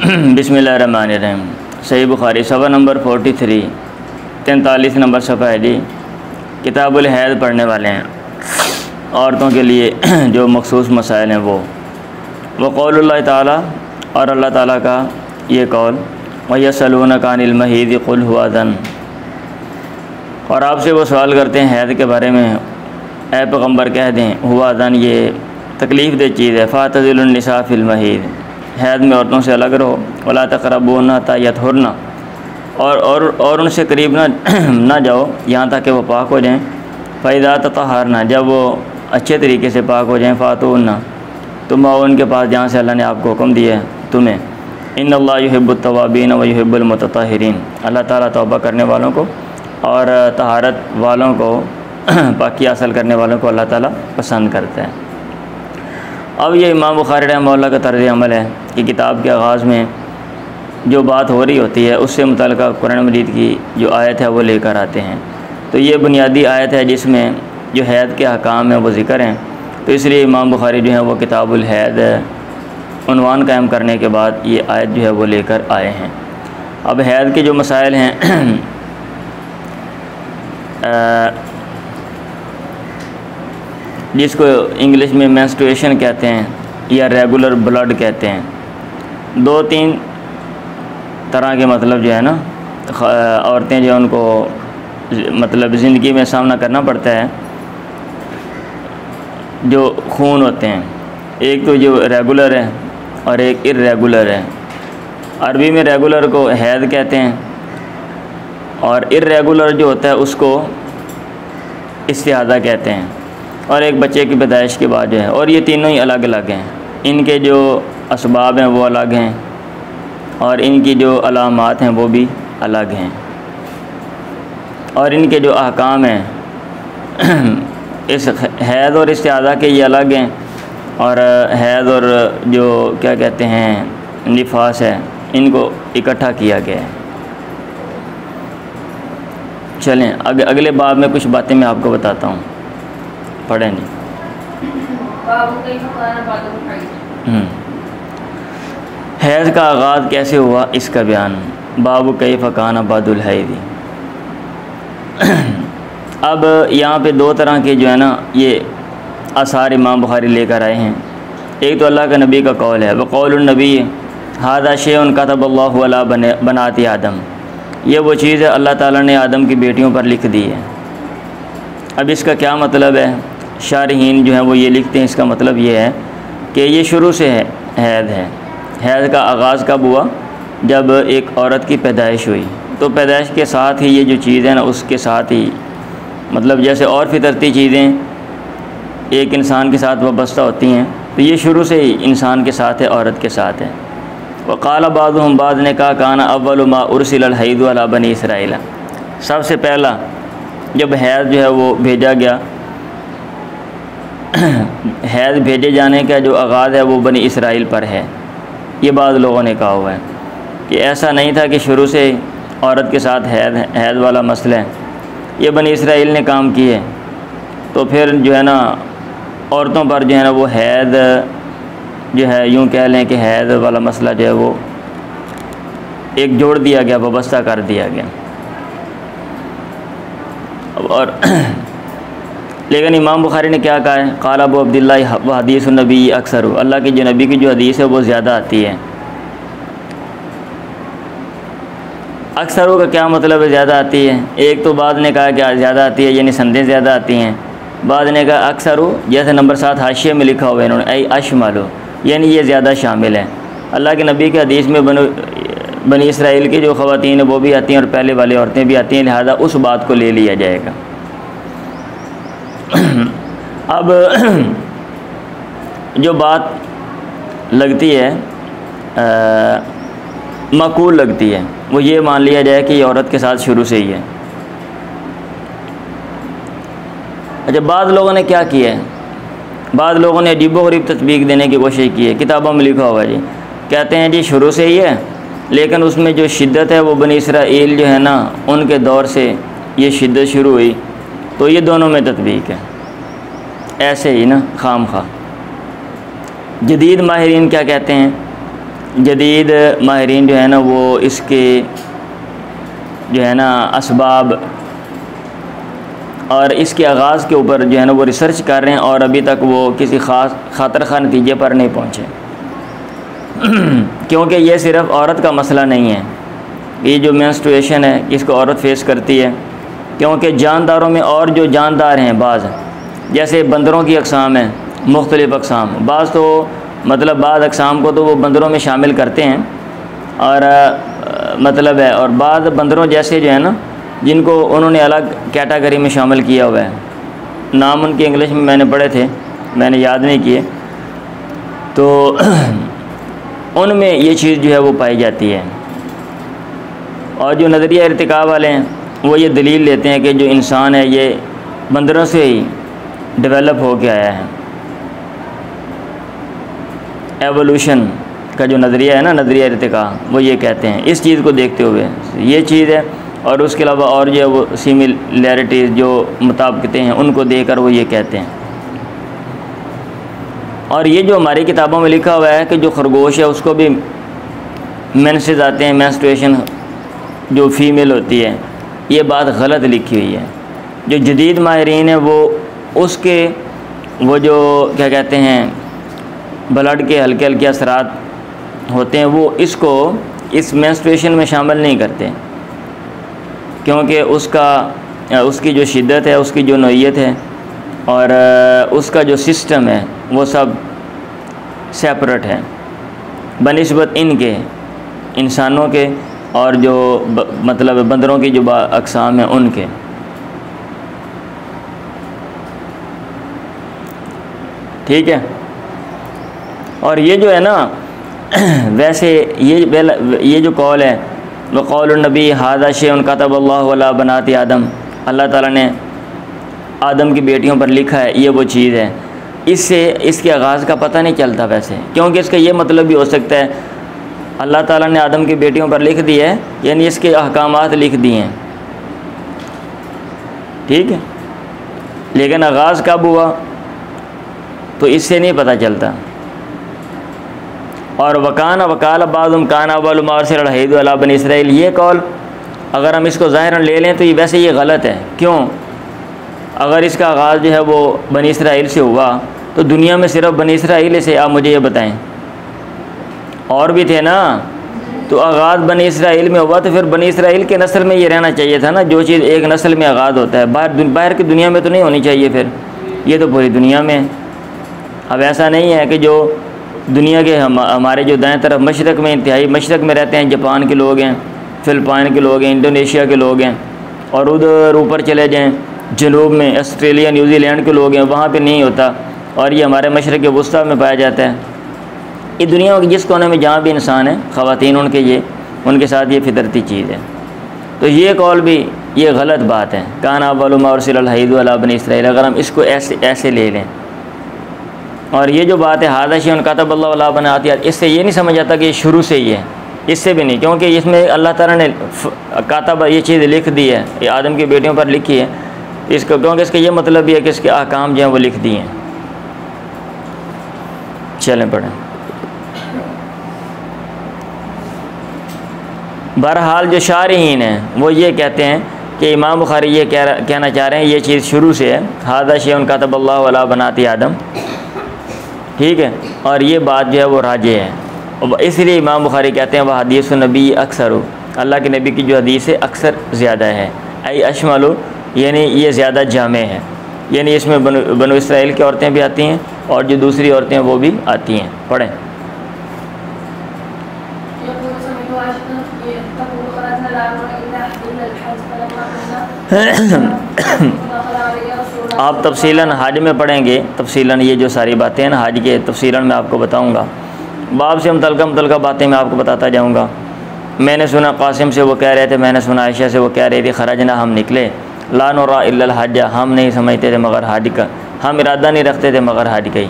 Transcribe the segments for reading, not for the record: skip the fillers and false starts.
बिस्मिल्लाहिर्रहमानिर्रहीम। सही बुखारी सफ़ा नंबर 43 43 नंबर सफ़ा है जी। किताबुल हैद पढ़ने वाले हैं, औरतों के लिए जो मखसूस मसाइल हैं वो क़ौलुल्लाह ताला, और अल्लाह ताला का ये कौल, वयसअलूनका अनिल महीद क़ुल हुवा अज़न, और आपसे वो सवाल करते हैं हैद के बारे में, ऐ पैगम्बर कह दें हुवा अज़न ये तकलीफ़ दे चीज़ है, फ़ातज़िलुन निसा फ़िल महीद, हैद में औरतों से अलग रहो, वला तक़रबून हत्ता यतहुरना, और उनसे करीब ना जाओ यहाँ तक कि वो पाक हो जाएँ। फ़इज़ा ततहरना, जब वो अच्छे तरीके से पाक हो जाएँ, फ़ातूना, तुम आओ उनके पास जहाँ से अल्लाह ने आपको हुक्म दिया है तुम्हें। इन्नल्लाह युहिब्बुत तव्वाबीन व युहिब्बुल मुतत्तहिरीन, अल्लाह ताला तौबा करने वालों को और तहारत वालों को, पाकी हासिल करने वालों को अल्लाह ताला पसंद करता है। अब ये इमाम बुखारी रहमतुल्लाह का तर्ज़ अमल है कि किताब के आगाज़ में जो बात हो रही होती है उससे मुतल्लिक़ कुरान मजीद की जो आयत है वो लेकर आते हैं। तो ये बुनियादी आयत है जिसमें जो हैद के अहकाम हैं वो ज़िक्र हैं, तो इसलिए इमाम बुखारी जो है वो किताबुल हैद उन्वान कायम करने के बाद ये आयत जो है वो लेकर आए हैं। अब हैद के जो मसाइल हैं जिसको इंग्लिश में मेंस्ट्रुएशन कहते हैं या रेगुलर ब्लड कहते हैं, 2-3 तरह के मतलब जो है ना औरतें जो उनको मतलब ज़िंदगी में सामना करना पड़ता है जो खून होते हैं। एक तो जो रेगुलर है और एक इर्रेगुलर है। अरबी में रेगुलर को हैद कहते हैं और इर्रेगुलर जो होता है उसको इस्तिहादा कहते हैं, और एक बच्चे की पैदाइश के बाद जो है, और ये तीनों ही अलग अलग हैं। इनके जो असबाब हैं वो अलग हैं और इनकी जो अलामात हैं वो भी अलग हैं, और इनके जो अहकाम हैं इस हैद और इस्तिहादा के ये अलग हैं, और हैद और जो क्या कहते हैं निफास है इनको इकट्ठा किया गया है। चलें अगले बाब में कुछ बातें मैं आपको बताता हूँ, पढ़ें नहीं। हैज़ का आगाज़ कैसे हुआ इसका बयान, बाबू कई फ़काना बादुल हैदी। अब यहाँ पे 2 तरह के जो है ना ये आसार इमाम बुखारी लेकर आए हैं। एक तो अल्लाह का नबी का कौल है, वक़ौलुन नबी हादा शैउन कतबल्लाहु अला बनाती आदम, ये वो चीज़ है अल्लाह ताला ने आदम की बेटियों पर लिख दी है। अब इसका क्या मतलब है, शारहीन जो है वो ये लिखते हैं, इसका मतलब ये है कि ये शुरू से हैद है। हैद का आगाज़ कब हुआ, जब एक औरत की पैदाइश हुई, तो पैदाइश के साथ ही ये जो चीज़ है ना उसके साथ ही, मतलब जैसे और फितरती चीज़ें एक इंसान के साथ वाबस्ता होती हैं, तो ये शुरू से ही इंसान के साथ है, औरत के साथ है। वक़ाल बाज़ुहुम, बाद ने कहा काना अव्वलु मा उरसिलल हैदु अला बनी इसराइल, सबसे पहला जब हैद जो है वो भेजा गया, हैद भेजे जाने का जो आगाज़ है वो बनी इसराइल पर है। ये बाद लोगों ने कहा हुआ है कि ऐसा नहीं था कि शुरू से औरत के साथ हैद वाला मसला है, ये बनी इसराइल ने काम किए। तो फिर जो है ना औरतों पर जो है ना वो हैद जो है, यूँ कह लें कि हैद वाला मसला जो है वो एक जोड़ दिया गया, वाबस्ता कर दिया गया। और लेकिन इमाम बुखारी ने क्या कहा है, क़ाल अबू अब्दुल्लाह व हदीस नबी अक्सर, अल्लाह के जो नबी की जो हदीस है वो ज़्यादा आती है। अक्सरों का क्या मतलब है ज़्यादा आती है, एक तो बाद ने कहा कि ज़्यादा आती है यानी संदें ज़्यादा आती हैं, बाद ने कहा अक्सरों जैसे नंबर 7 हाशिये में लिखा हुआ है इन्होंने, ऐ अशमालो यानी ये ज़्यादा शामिल है। अल्लाह के नबी के हदीस में बनी इसराइल की जो ख़वातीन है वो भी आती हैं और पहले वाली औरतें भी आती हैं, लिहाजा उस बात को ले लिया जाएगा। अब जो बात लगती है माकूल लगती है वो ये मान लिया जाए कि ये औरत के साथ शुरू से ही है। अच्छा, बाद लोगों ने क्या किया है, बाद लोगों ने अजीबोगरीब तस्बीक देने की कोशिश की है। किताबों में लिखा हुआ है जी, कहते हैं जी शुरू से ही है, लेकिन उसमें जो शिद्दत है वो बनी इसराइल जो है ना उनके दौर से ये शिद्दत शुरू हुई, तो ये दोनों में तस्बीक है। ऐसे ही ना खाम खा जदीद माहिरीन क्या कहते हैं जदीद माहिरीन जो है ना वो इसके जो है ना असबाब और इसके आगाज़ के ऊपर जो है ना वो रिसर्च कर रहे हैं और अभी तक वो किसी ख़ास खातर खा नतीजे पर नहीं पहुँचे। क्योंकि ये सिर्फ़ औरत का मसला नहीं है, ये जो मेंस्ट्रुएशन है इसको औरत फेस करती है। क्योंकि जानदारों में और जो जानदार हैं बाज़, जैसे बंदरों की अक़साम है, मुख्तलिफ़ अक़साम, बाज़ तो मतलब बाद अक़साम को तो वो बंदरों में शामिल करते हैं और मतलब है, और बाद बंदरों जैसे जो है ना जिनको उन्होंने अलग कैटेगरी में शामिल किया हुआ है, नाम उनके इंग्लिश में मैंने पढ़े थे, मैंने याद नहीं किए, तो उनमें ये चीज़ जो है वो पाई जाती है। और जो नज़रिया इर्तिकाब वाले हैं वो ये दलील लेते हैं कि जो इंसान है ये बंदरों से ही डेवलप हो के आया है। एवोल्यूशन का जो नज़रिया है ना, नज़रिया इर्तिकाब, वो ये कहते हैं इस चीज़ को देखते हुए ये चीज़ है। और उसके अलावा और जो है वो सिमिलैरिटीज़ जो मुताबिकतें हैं उनको देखकर वो ये कहते हैं। और ये जो हमारी किताबों में लिखा हुआ है कि जो खरगोश है उसको भी मेंसेस आते हैं, मेंस्ट्रुएशन जो फीमेल होती है, ये बात गलत लिखी हुई है। जो जदीद माहिरीन है वो उसके वो जो क्या कहते हैं ब्लड के हल्के हल्के असरात होते हैं वो इसको इस मेंस्ट्रुएशन में शामिल नहीं करते, क्योंकि उसकी जो शिद्दत है, उसकी जो नौइयत है और उसका जो सिस्टम है वो सब सेपरेट है बनिस्बत इनके इंसानों के और जो मतलब बंदरों की जो अक़साम है उनके। ठीक है। और ये जो है ना वैसे ये जो कौल है वो कौल नबी हादा शैउन कतबल्लाहु अला बनाती आदम, अल्लाह ताला ने आदम की बेटियों पर लिखा है, ये वो चीज़ है। इससे इसके आगाज़ का पता नहीं चलता वैसे, क्योंकि इसका ये मतलब भी हो सकता है अल्लाह ताला ने आदम की बेटियों पर लिख दिया है, यानी इसके अहकामात लिख दिए हैं। ठीक है, लेकिन आगाज़ कब हुआ तो इससे नहीं पता चलता। और वकाल बादुम कान अवल बनी इसराइल, ये कौल अगर हम इसको ज़ाहिरन ले लें तो ये वैसे ये गलत है। क्यों? अगर इसका आगाज़ जो है वो बनी इसराइल से हुआ तो दुनिया में सिर्फ बनी इसराइल से, आप मुझे ये बताएं, और भी थे ना, तो आगाज़ बनी इसराइल में हुआ तो फिर बनी इसराइल के नस्ल में ये रहना चाहिए था ना। जो चीज़ एक नस्ल में आगाज़ होता है बाहर की दुनिया में तो नहीं होनी चाहिए, फिर ये तो पूरी दुनिया में है। अब ऐसा नहीं है कि जो दुनिया के हमारे जो दाएं तरफ मशरक़ में, इंतहाई मशरक़ में रहते हैं, जापान के लोग हैं, फ़िलिपाइन के लोग हैं, इंडोनेशिया के लोग हैं, और उधर ऊपर चले जाएँ जनूब में ऑस्ट्रेलिया न्यूजीलैंड के लोग हैं, वहाँ पे नहीं होता, और ये हमारे मशरक़ वुस्ता में पाया जाता है। ये दुनिया के जिस कोने में जहाँ भी इंसान है, ख़वातीन उनके साथ ये फितरती चीज़ है। तो ये कौल भी ये गलत बात है। काना अव्वलुमा उरसिलल हदीदु अला बनी इसराइल, अगर हम इसको ऐसे ले लें। और ये जो बात है हादा शैउन कतबल्लाहु अला बनाती, इससे ये नहीं समझ आता कि ये शुरू से ही है, इससे भी नहीं, क्योंकि इसमें अल्लाह ताला ने कातब ये चीज़ लिख दी है, ये आदम की बेटियों पर लिखी है इसको, क्योंकि इसका ये मतलब भी है कि इसके अहकाम जो हैं वो लिख दिए हैं। चलें पढ़ें। बहरहाल जो शारहीन हैं वो ये कहते हैं कि इमाम बुखारी ये कहना चाह रहे हैं ये चीज़ शुरू से है, हादा शैउन कतबल्लाहु अला बनाती आदम। ठीक है, और ये बात जो है वो राजे है, इसलिए इमाम बुखारी कहते हैं वह हदीस नबी अक्सर, अल्लाह के नबी की जो हदीस है अक्सर ज़्यादा है, आई अशमल, यानी ये ज़्यादा जामे है, यानी इसमें बनु इसराइल की औरतें भी आती हैं और जो दूसरी औरतें वो भी आती हैं। पढ़ें। आप तफसीलन हज में पढ़ेंगे, तफसीलन ये जो सारी बातें हैं ना हज के तफसीलन मैं आपको बताऊंगा, बाब से मुतलका बातें मैं आपको बताता जाऊंगा। मैंने सुना कासिम से वो कह रहे थे, मैंने सुना आयशा से वो कह रही थी, खरजना हम निकले, ला नुरा इल्लल हज, हम नहीं समझते थे मगर हज का, हम इरादा नहीं रखते थे मगर हज का ही।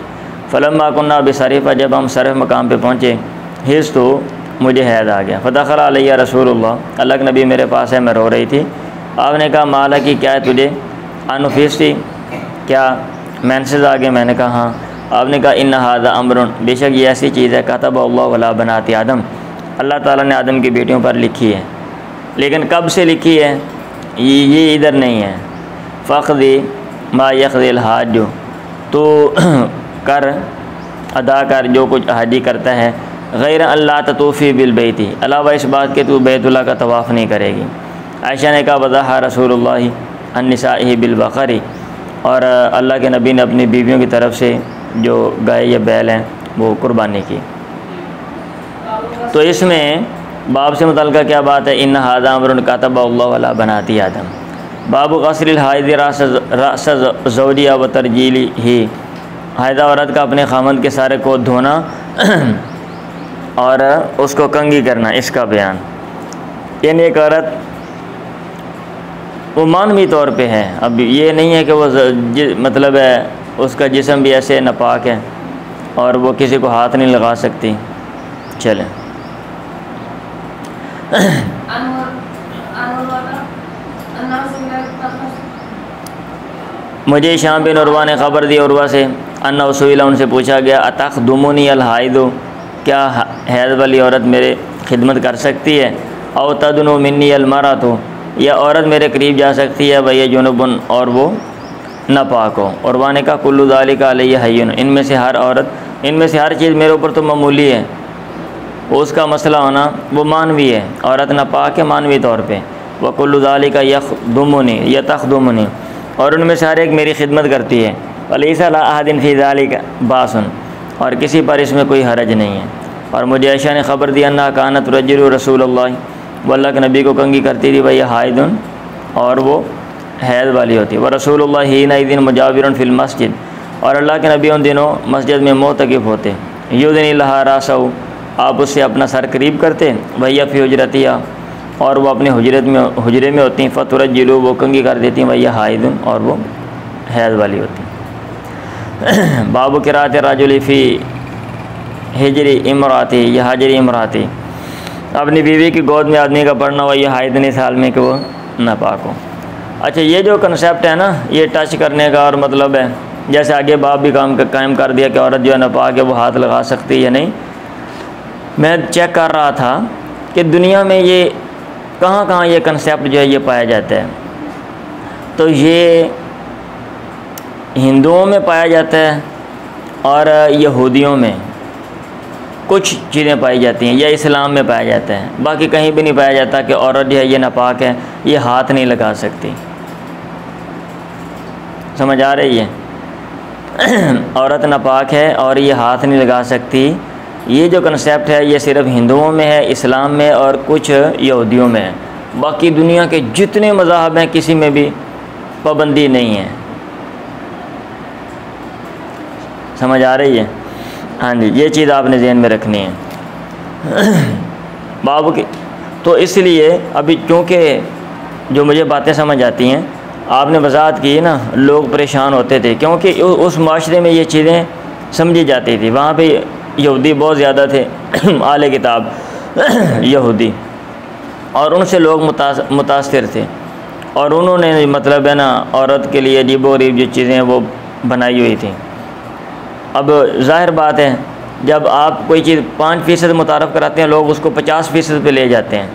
फलम्मा कुन्ना बिसरीफ़ा, जब हम सरफ मकाम पे पहुँचे, हिज़ तो मुझे हैद आ गया, फदखल अलैया रसूलुल्लाह, अल्लाह के नबी मेरे पास है, मैं रो रही थी। आपने कहा माला की क्या है तुझे, अनफिस थी क्या, मेंसेस आ गए, मैंने कहा हाँ। आपने कहा इन हादा अमरुन, बेशक ये ऐसी चीज़ है कतब अल्लाह अला बनाती आदम, अल्लाह ताला ने आदम की बेटियों पर लिखी है। लेकिन कब से लिखी है ये इधर नहीं है। फ़क़दी मा यक़दिल हाज, तो कर अदा कर जो कुछ हाजी करता है, गैर अल्लाह ततूफ़ी बिल बैती, अलावा इस बात के तू बैतुल्लाह का तवाफ़ नहीं करेगी। आयशा ने कहा वज़ाहा रसूलुल्लाह अन्निसाई बिल बक़री, और अल्लाह के नबी ने अपनी बीवियों की तरफ से जो गाय या बैल हैं वो कुर्बानी की। तो इसमें बाब से मुतल्लिक़ क्या बात है, इन हाज़ा अमरुन कतब अल्लाहु अला बनाती आदम। बाबु ग़स्लिल हाइज़ रास ज़ौजिहा व तरजीली ही, हायदा औरत का अपने खामद के सारे को धोना और उसको कंगी करना, इसका बयान। यानी एक औरत वो मानवी तौर पे है, अब ये नहीं है कि वो मतलब है उसका जिस्म भी ऐसे नापाक है और वो किसी को हाथ नहीं लगा सकती। चलें मुझे शाम बिन उर्वा ने ख़बर दी उर्वा से, अन्ना उसूला उनसे पूछा गया, अतख़दुमुनी अल हाइदो, क्या हैज़ वाली औरत मेरे खिदमत कर सकती है, औ तदनु मिन्नी अल मरातो, या औरत मेरे करीब जा सकती है भैया जुनुबन और वो नापाक हो। उर्वा ने कहा कुल्लु ज़ालिका अलैया हय्युन, इनमें से हर औरत, इनमें से हर चीज़ मेरे ऊपर तो मामूली है, उसका मसला होना वो मानवी है, औरत नापाक है मानवी तौर पे। व कुल्लु ज़ालिका यख़दुमुनी या तख़दुमुनी, और उनमें से हर एक मेरी खिदमत करती है। वलैसा ला अहदिन फ़ी ज़ालिका बासन, और किसी पर इसमें कोई हरज नहीं है। और मुझे आयशा ने ख़बर दी अन्ना कानत रजुलु रसूलुल्लाह, वो अल्लाह के नबी को कंगी करती थी भैया हाइदुन, और वो हैज़ वाली होती। व रसूलुल्लाह हीना दिन मुजाविरुन फ़िल मस्जिद, और अल्लाह के नबी उन दिनों मस्जिद में मोतकिफ़ होते। युदनी लहा रासहु, आप उससे अपना सर करीब करते। भैया फ़ी हुजरतिया, और वो अपने हुजरे में होती। फ़तुरज्जिलु, वो कंगी कर देती भैया हाइदुन, और वो हैज़ वाली होती। बाबू किरात राजुली फ़ी हिजरी इमराती, या हजरी इमराती, अपनी बीवी की गोद में आदमी का पढ़ना हुआ यह हाइदनी साल में कि वो नापाक हो। अच्छा, ये जो कंसेप्ट है ना, ये टच करने का और मतलब है, जैसे आगे बाप भी कायम कर दिया कि औरत जो है नापाक है वो हाथ लगा सकती है या नहीं। मैं चेक कर रहा था कि दुनिया में ये कहाँ कहाँ ये कंसेप्ट जो है ये पाया जाता है। तो ये हिंदुओं में पाया जाता है और यहूदियों में कुछ चीज़ें पाई जाती हैं, या इस्लाम में पाया जाता है। बाकी कहीं भी नहीं पाया जाता कि औरत जो है ये नापाक है, ये हाथ नहीं लगा सकती। समझ आ रही है? औरत नापाक है और ये हाथ नहीं लगा सकती। ये जो कंसेप्ट है ये सिर्फ हिंदुओं में है, इस्लाम में और कुछ यहूदियों में है। बाकी दुनिया के जितने मज़ाहब हैं किसी में भी पाबंदी नहीं है। समझ आ रही है? हाँ जी, ये चीज़ आपने ज़हन में रखनी है बाबू की। तो इसलिए अभी क्योंकि जो मुझे बातें समझ आती हैं, आपने वजाहत की ना, लोग परेशान होते थे क्योंकि उस माशरे में ये चीज़ें समझी जाती थी। वहाँ पे यहूदी बहुत ज़्यादा थे आले किताब यहूदी, और उनसे लोग मुतासिर थे, और उन्होंने मतलब है ना औरत के लिए अजीब व गरीब जो चीज़ें वो बनाई हुई थी। अब ज़ाहिर बात है, जब आप कोई चीज़ 5% मुतारफ़ कराते हैं, लोग उसको 50% पे ले जाते हैं।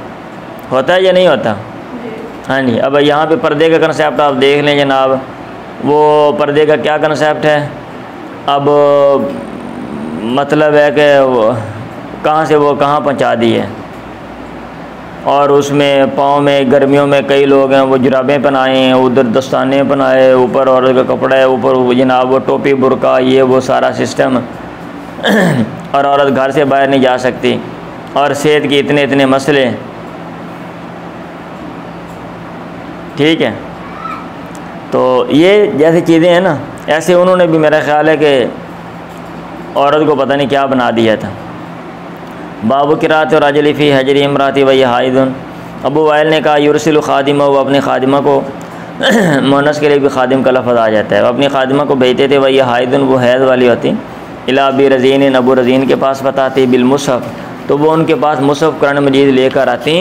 होता है या नहीं होता? हाँ जी। अब यहाँ पे पर्दे का कंसेप्ट आप देख लें जनाब, वो पर्दे का क्या कंसेप्ट है। अब मतलब है कि कहाँ से वो कहाँ पहुँचा दी है, और उसमें पाँव में गर्मियों में कई लोग हैं वो जुराबें पहनाए हैं, उधर दस्ताने पहनाए, ऊपर औरत का कपड़ा है, ऊपर जनाब वो टोपी बुर्का, ये वो सारा सिस्टम और औरत घर से बाहर नहीं जा सकती, और सेहत के इतने इतने मसले। ठीक है, तो ये जैसी चीज़ें हैं ना, ऐसे उन्होंने भी मेरा ख़्याल है कि औरत को पता नहीं क्या बना दिया था। बाबू किरात और राजली फ़ी हजरी इमराती वही हाइदुन। अबू वाइल ने कहा युरसिल खादिमा, वो अपनी खादिमा को मोनस के लिए भी खादिम का लफ्ज़ आ जाता है, वो अपनी खादिमा को भेजते थे वही हाइदुन, वो हैज़ वाली होती। इला अबी रज़ीन, अबू रज़ीन के पास बताती बिलमुसहफ़, तो वो उनके पास मुसहफ़ कुरान मजीद लेकर आती।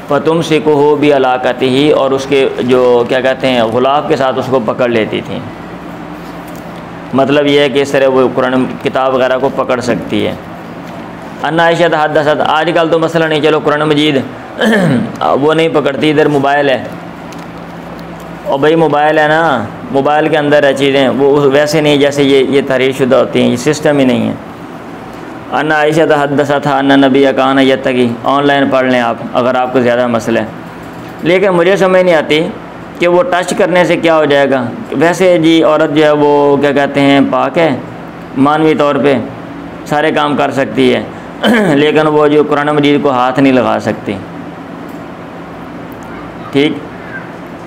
फ़तुम सिको हो भी अलाकती ही, और उसके जो क्या कहते हैं गुलाब के साथ उसको पकड़ लेती थी। मतलब ये है कि इस तरह वो कुरान किताब वगैरह को पकड़ सकती है। अन्ना आयशा हदसत, आजकल तो मसला नहीं, चलो कुरान मजीद वो नहीं पकड़ती, इधर मोबाइल है और भाई मोबाइल है ना, मोबाइल के अंदर है चीज़ें, वो वैसे नहीं जैसे ये तहरीर शुदा होती हैं, ये सिस्टम ही नहीं है। अन्ना आयशा हदसत अन्ना नबी कान यत्तकी, ऑनलाइन पढ़ लें आप अगर आपको ज़्यादा मसला है। लेकिन मुझे समझ नहीं आती कि वो टच करने से क्या हो जाएगा। वैसे जी औरत जो है वो क्या कहते हैं पाक है, मानवी तौर पे सारे काम कर सकती है लेकिन वो जो कुरान मजीद को हाथ नहीं लगा सकती। ठीक,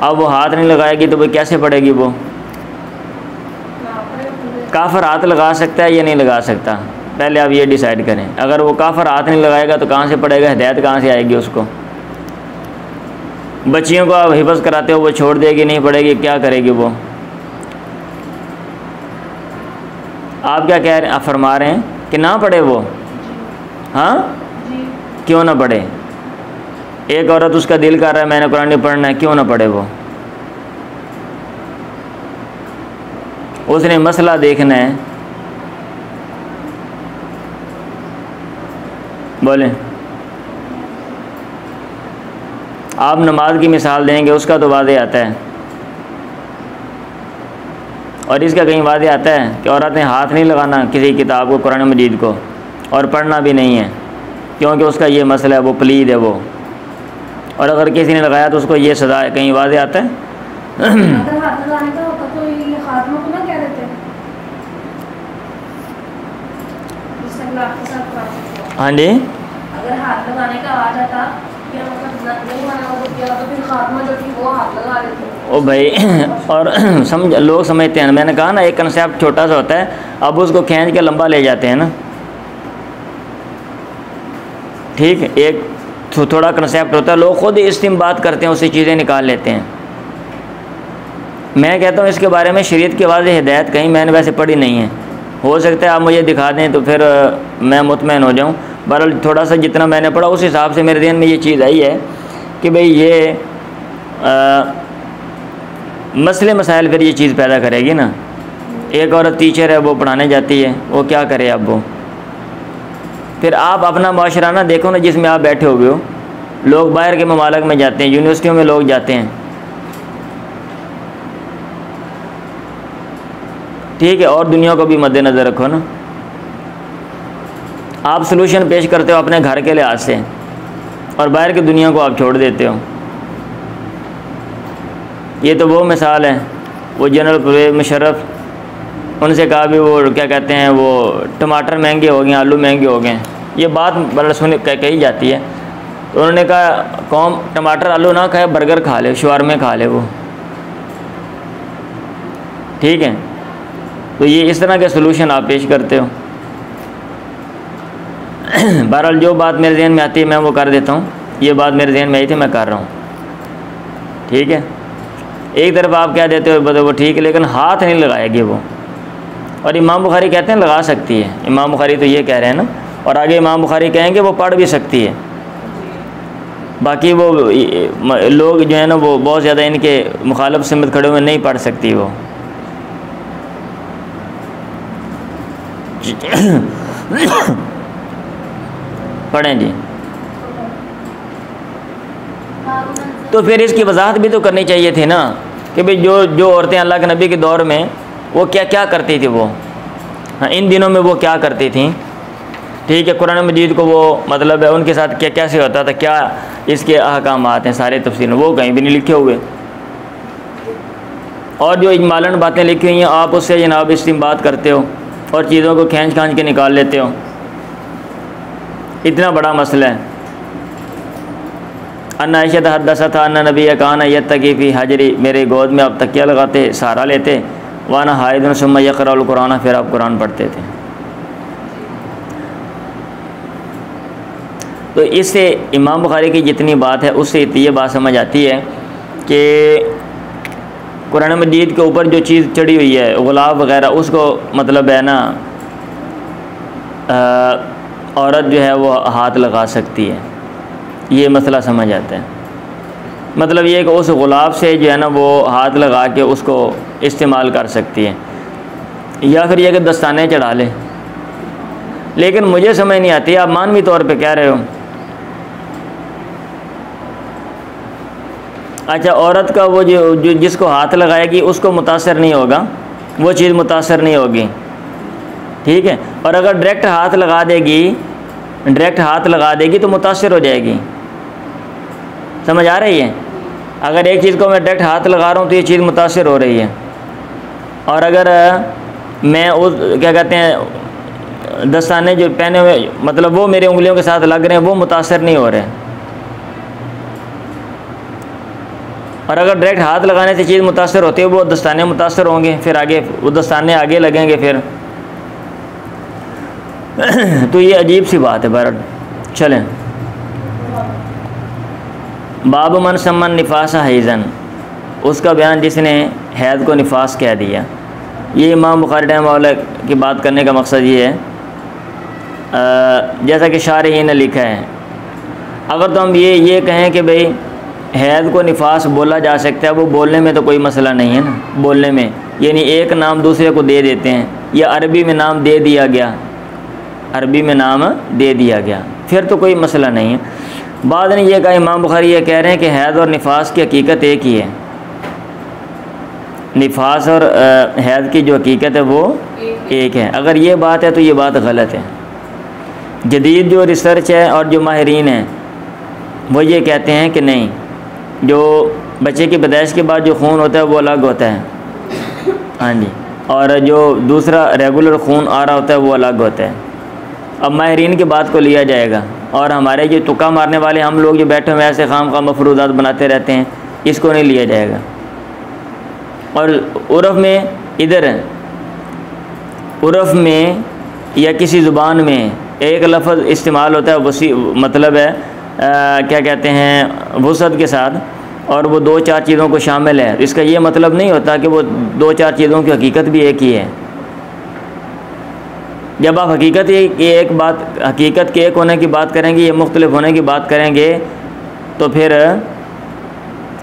अब वो हाथ नहीं लगाएगी तो वो कैसे पढ़ेगी? वो काफिर हाथ लगा सकता है या नहीं लगा सकता? पहले आप ये डिसाइड करें। अगर वो काफिर हाथ नहीं लगाएगा तो कहाँ से पढ़ेगा? हिदायत कहाँ से आएगी उसको? बच्चियों को आप हिफ्ज़ कराते हो, वो छोड़ देगी, नहीं पढ़ेगी, क्या करेगी वो? आप क्या कह रहे हैं? आप फरमा रहे हैं कि ना पढ़े वो? हाँ, क्यों ना पढ़े? एक औरत उसका दिल कर रहा है मैंने कुरान नहीं पढ़ना है, क्यों ना पढ़े वो? उसने मसला देखना है। बोलें, आप नमाज की मिसाल देंगे, उसका तो वादे आता है और इसका कहीं वादे आता है कि औरत ने हाथ नहीं लगाना किसी किताब को, कुरान मजीद को, और पढ़ना भी नहीं है क्योंकि उसका ये मसला है, वो पलीद है वो। और अगर किसी ने लगाया तो उसको ये सज़ा है, कहीं वादे आता है? अगर हाथ लगाने का होता तो ये हाथ में ना कह देते हैं। हाँ जी, अगर हाथ लगाने का आ जाता क्या मतलब नहीं माना हो तो फिर हाथ में जो थी वो हाथ लगा लेते। ओ भाई और लोग समझते हैं, मैंने कहा ना एक कंसेप्ट छोटा सा होता है, अब उसको खींच के लंबा ले जाते हैं ना। ठीक है, एक थोड़ा कंसेप्ट होता है, लोग खुद इस्तिंबात करते हैं, उससे चीज़ें निकाल लेते हैं। मैं कहता हूँ इसके बारे में शरीयत की वाज़ेह हिदायत कहीं मैंने वैसे पढ़ी नहीं है। हो सकता है आप मुझे दिखा दें तो फिर मैं मुतमईन हो जाऊँ। बहरहाल थोड़ा सा जितना मैंने पढ़ा उस हिसाब से मेरे ध्यान में ये चीज़ आई है कि भाई ये मसले मसाइल फिर ये चीज़ पैदा करेगी ना। एक औरत टीचर है, वो पढ़ाने जाती है, वो क्या करे अब वो? फिर आप अपना माशरा ना देखो ना जिसमें आप बैठे हुए हो। लोग बाहर के ममालिक में जाते हैं, यूनिवर्सिटियों में लोग जाते हैं, ठीक है, और दुनिया को भी मद्देनज़र रखो ना। आप सलूशन पेश करते हो अपने घर के लिहाज से और बाहर की दुनिया को आप छोड़ देते हो। ये तो वो मिसाल है, वो जनरल परवेज़ मुशर्रफ, उनसे कहा भी वो क्या कहते हैं, वो टमाटर महंगे हो गए, आलू महंगे हो गए, ये बात बड़ा सुन कही जाती है। तो उन्होंने कहा कौम टमाटर आलू ना खाए, बर्गर खा ले, शवारमे खा ले वो। ठीक है, तो ये इस तरह के सलूशन आप पेश करते हो। बहरहाल जो बात मेरे ज़हन में आती है मैं वो कर देता हूँ। ये बात मेरे ज़हन में आई थी, मैं कर रहा हूँ। ठीक है, एक तरफ आप क्या देते हो वो ठीक है, लेकिन हाथ नहीं लगाएगी वो। और इमाम बुखारी कहते हैं लगा सकती है। इमाम बुखारी तो ये कह रहे हैं ना, और आगे इमाम बुखारी कहेंगे वो पढ़ भी सकती है। बाकी वो लोग जो है ना वो बहुत ज़्यादा इनके मुखालिफ सिमत खड़े हुए नहीं पढ़ सकती वो। पढ़ें जी। तो फिर इसकी वजाहत भी तो करनी चाहिए थी ना कि भाई जो औरतें अल्लाह के नबी के दौर में वो क्या क्या करती थी वो, हाँ इन दिनों में वो क्या करती थी। ठीक है, कुरान मजीद को वो मतलब है उनके साथ क्या कैसे होता था, क्या इसके अहकामात हैं, सारे तफसीर वो कहीं भी नहीं लिखे हुए। और जो इजमालन बातें लिखी हुई हैं आप उससे जनाब इस्तिंबात करते हो और चीज़ों को खींच के निकाल लेते हो। इतना बड़ा मसला है। अन्ना आयशा हदसत अन्ना नबी काना यत्तकी फ़ी हजरी, मेरे गोद में आप तकिया लगाते, सहारा लेते, वाना हाइदुन सुम्मा यक़राउल कुरान, फिर आप कुरान पढ़ते थे। तो इससे इमाम बुखारी की जितनी बात है उससे ये बात समझ आती है कि कुरान मजीद के ऊपर जो चीज़ चढ़ी हुई है गुलाब वग़ैरह, उसको मतलब है ना औरत जो है वो हाथ लगा सकती है। ये मसला समझ आता है। मतलब ये कि उस गुलाब से जो है ना वो हाथ लगा के उसको इस्तेमाल कर सकती है। या फिर यह कि दस्ताने चढ़ा ले। लेकिन मुझे समझ नहीं आती, आप मानवी तौर पे कह रहे हो। अच्छा, औरत का वो जो जिसको हाथ लगाएगी उसको मुतासर नहीं होगा, वो चीज़ मुतासर नहीं होगी, ठीक है। और अगर डायरेक्ट हाथ लगा देगी तो मुतासर हो जाएगी। समझ आ रही है? अगर एक चीज़ को मैं डायरेक्ट हाथ लगा रहा हूँ तो ये चीज़ मुतासर हो रही है, और अगर मैं उस क्या कहते हैं दस्ताने जो पहने हुए मतलब वो मेरे उंगलियों के साथ लग रहे हैं, वो मुतासर नहीं हो रहे। और अगर डायरेक्ट हाथ लगाने से चीज़ मुतासर होती है, वो दस्ताने मुतासर होंगे, फिर आगे वो दस्ताने आगे लगेंगे फिर तो ये अजीब सी बात है। बहरहाल चलें, बाब मन सम्मन निफासा हैज़न, उसका बयान जिसने हैद को निफास कह दिया। ये इमाम बुखारी रहमतुल्लाह की बात करने का मकसद ये है, जैसा कि शारहीन ने लिखा है, अगर तो हम ये कहें कि भाई हैद को निफास बोला जा सकता है, वो बोलने में तो कोई मसला नहीं है ना, बोलने में यानी एक नाम दूसरे को दे देते हैं, या अरबी में नाम दे दिया गया, फिर तो कोई मसला नहीं है। बाद ने यह कहा, इमाम बुखारी ये कह रहे हैं कि हैद और निफास की हकीकत एक ही है। निफास और हैद की जो हकीकत है वो एक है। अगर ये बात है तो ये बात गलत है। जदीद जो रिसर्च है और जो माहिरीन हैं वो ये कहते हैं कि नहीं, जो बच्चे की पैदाइश के बाद जो खून होता है वो अलग होता है, हाँ जी, और जो दूसरा रेगुलर खून आ रहा होता है वो अलग होता है। अब माहिरीन की बात को लिया जाएगा, और हमारे जो तुक्का मारने वाले हम लोग जो बैठे हुए ऐसे खाम मफरूदात बनाते रहते हैं, इसको नहीं लिया जाएगा। और उर्फ़ में या किसी ज़ुबान में एक लफ्ज़ इस्तेमाल होता है, वसी मतलब है क्या कहते हैं वसअत के साथ, और वो दो चार चीज़ों को शामिल है। इसका ये मतलब नहीं होता कि वो दो चार चीज़ों की हकीकत भी एक ही है। जब आप हकीकत के एक होने की बात करेंगे, ये मुख्तलिफ होने की बात करेंगे, तो फिर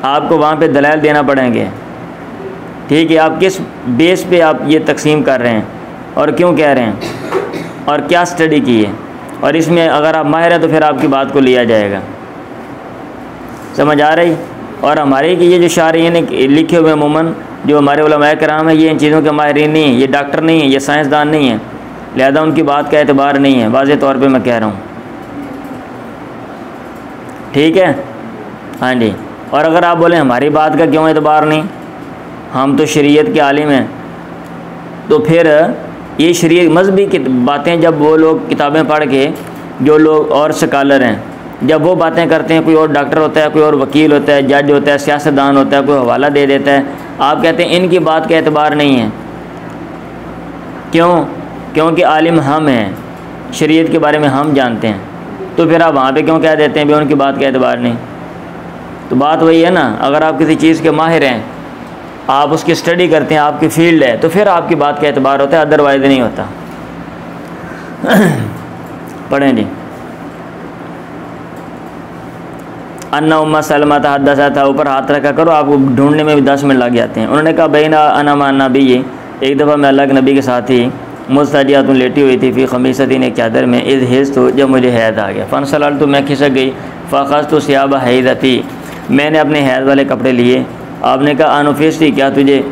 आपको वहाँ पे दलाइल देना पड़ेंगे, ठीक है। आप किस बेस पे आप ये तकसीम कर रहे हैं और क्यों कह रहे हैं और क्या स्टडी की है, और इसमें अगर आप माहिर हैं तो फिर आपकी बात को लिया जाएगा। समझ आ रही? और हमारे कि ये जो शायरीन लिखे हुए अमूमन जो हमारे उलमाए कराम हैं, ये इन चीज़ों के माहिरीन नहीं है, ये डॉक्टर नहीं है, ये साइंसदान नहीं है, लिहाजा उनकी बात का एतबार नहीं है। वाज़ेह तौर पे मैं कह रहा हूँ, ठीक है, हाँ जी। और अगर आप बोलें हमारी बात का क्यों एतबार नहीं, हम तो शरीयत के आलिम हैं, तो फिर ये शरीयत मजहबी की बातें जब वो लोग किताबें पढ़ के, जो लोग और स्कॉलर हैं, जब वो बातें करते हैं, कोई और डॉक्टर होता है, कोई और वकील होता है, जज होता है, सियासतदान होता है, कोई हवाला दे देता है, आप कहते हैं इनकी बात का एतबार नहीं है। क्यों? क्योंकि आलिम हम हैं, शरीयत के बारे में हम जानते हैं, तो फिर आप वहाँ पे क्यों कह देते हैं भी उनकी बात का एतबार नहीं? तो बात वही है ना, अगर आप किसी चीज़ के माहिर हैं, आप उसकी स्टडी करते हैं, आपकी फील्ड है, तो फिर आपकी बात का एतबार होता है, अदरवाइज़ नहीं होता। पढ़ें जी। अन्ना उम्मा सलमा हदसा था, ऊपर हाथ रखा करो, आपको ढूंढने में भी 10 मिनट लग जाते हैं। उन्होंने कहा बैना अना माना भी, ये एक दफ़ा मैं अल्लाह के नबी के साथ ही मुस्तजियातुन लेटी हुई थी, फ़ी ख़मीसतिन एक चादर में, इज़ हेज़ तो जब मुझे हैद आ गया, फ़नसलल तो मैं खिसक गई, फ़ाख़ज़ तो सियाबा हैदती, मैंने अपने हैद वाले कपड़े लिए। आपने कहा अनुफिस थी, क्या तुझे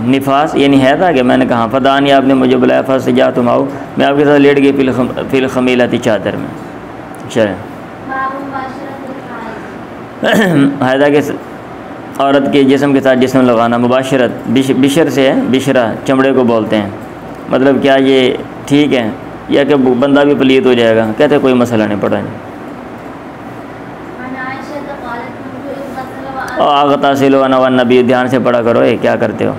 निफास यानी हैद आ गया? मैंने कहा फ़दानी, आपने मुझे बुलाया, फ़स जा तुम आओ, मैं आपके साथ लेट गई फ़िल ख़मीलती चादर में। चलें, हैदा के औरत के जिस्म के साथ जिस्म लगाना, मुबाशरत बिशर से है, बिशरा चमड़े को बोलते हैं। मतलब क्या ये ठीक है या कि बंदा भी पलीत हो जाएगा? कहते कोई मसला नहीं, पड़ा नहीं। आगता सिलो अनवन नबी, ध्यान से पढ़ा करो, ये क्या करते हो?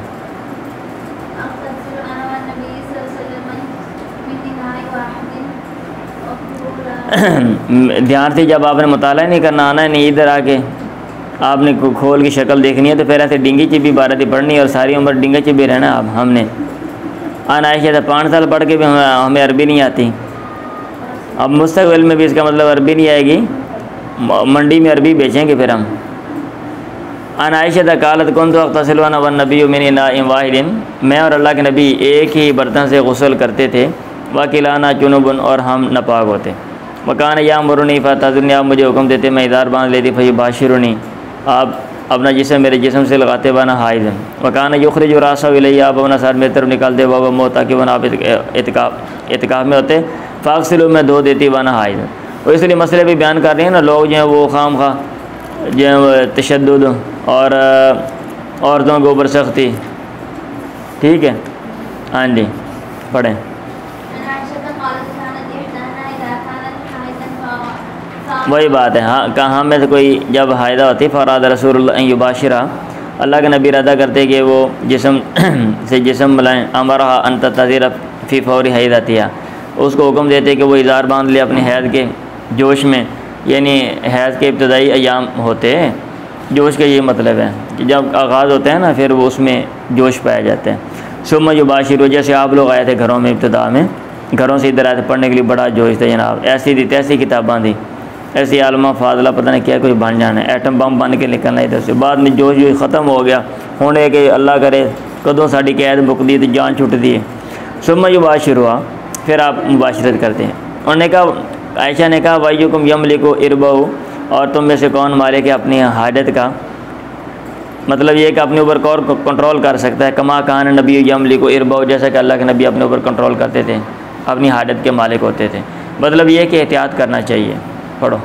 ध्यान से जब आपने मुताला नहीं करना, आना नहीं इधर आके आपने खोल की शक्ल देखनी है, तो फिर ऐसे डिंगी चिब्बी बारती पढ़नी और सारी उम्र डिंगी चिब्बी रहना। अब हमने आयशा था 5 साल पढ़ के भी हमें अरबी नहीं आती। अब मुस्तकबिल में भी इसका मतलब अरबी नहीं आएगी, मंडी में अरबी बेचेंगे फिर हम। अन आयशा कालत कुन्तु अग़्तसिलु वन नबी मिन इनाइन वाहिदिन, मैं और अल्लाह के नबी एक ही बर्तन से गुस्ल करते थे। वकिलाना जुनुबन, और हम नापाक होते। वकान यामुरुनी फ़तज़ुरनी, आप मुझे हुक्म देते मैं इज़ार बांध लेती। फ़युबाशिरुनी, आप अपना जिस्म मेरे जिस्म से लगाते। वना हाइज़, वकान युख़रिजु रासहु इलैया, आप अपना सर मेरी तरफ निकालते। वह मौत, ताकि वह आप इतिकाफ़ में होते। फ़ाग़सिलु, मैं धो देती। वना हाइज़, और इसलिए मसले भी बयान कर रहे हैं ना लोग जो हैं वो खाम खा जो है तशद्दुद और औरतों के ऊपर सख्ती। ठीक है, हाँ जी पढ़ें। वही बात है, हाँ कहाँ में से कोई जब हायदा होती फ़राद रसूलुल्लाह युबाशिरा, अल्लाह के नबी इरादा करते कि वो जिस्म से जिस्म मिलाएँ। अमरा अंत तज़ीर फ़ी फ़ौरी हैदतिया, उसको हुक्म देते कि वो इज़ार बांध ले अपनी हैद के जोश में, यानी हैज़ के इब्तदाई अयाम होते हैं। जोश का ये मतलब है कि जब आगाज़ होते हैं ना फिर वो उसमें जोश पाए जाते हैं। सुम्मा युबाशिरु, जैसे आप लोग आए थे घरों में, इब्तदा में घरों से इधर आए थे पढ़ने के लिए, बड़ा जोश था जनाब, ऐसी दी तैसी किताबां दी, ऐसी आलमा फाजला पता नहीं क्या कुछ बन जाना है, एटम बम बन के निकलना इधर से। बाद में जोश जो ख़त्म हो गया, होने के अल्लाह करे कदों साड़ी कैद मुक दी तो जान छुट दी। सुम्मा युबाशिरु, फिर आप मुबाशरत करते हैं। उन्होंने कहा, आयशा ने कहा, वायुकुम यमलिकु इरबहु, और तुम में से कौन मालिक है अपनी हाजत का, मतलब ये कि अपने ऊपर कौन कंट्रोल कर सकता है। कमा कान नबी यमलिकु इरबहु, जैसा कि अल्लाह के नबी अपने ऊपर कंट्रोल करते थे, अपनी हाजत के मालिक होते थे। मतलब ये कि एहतियात करना चाहिए। पढ़ो।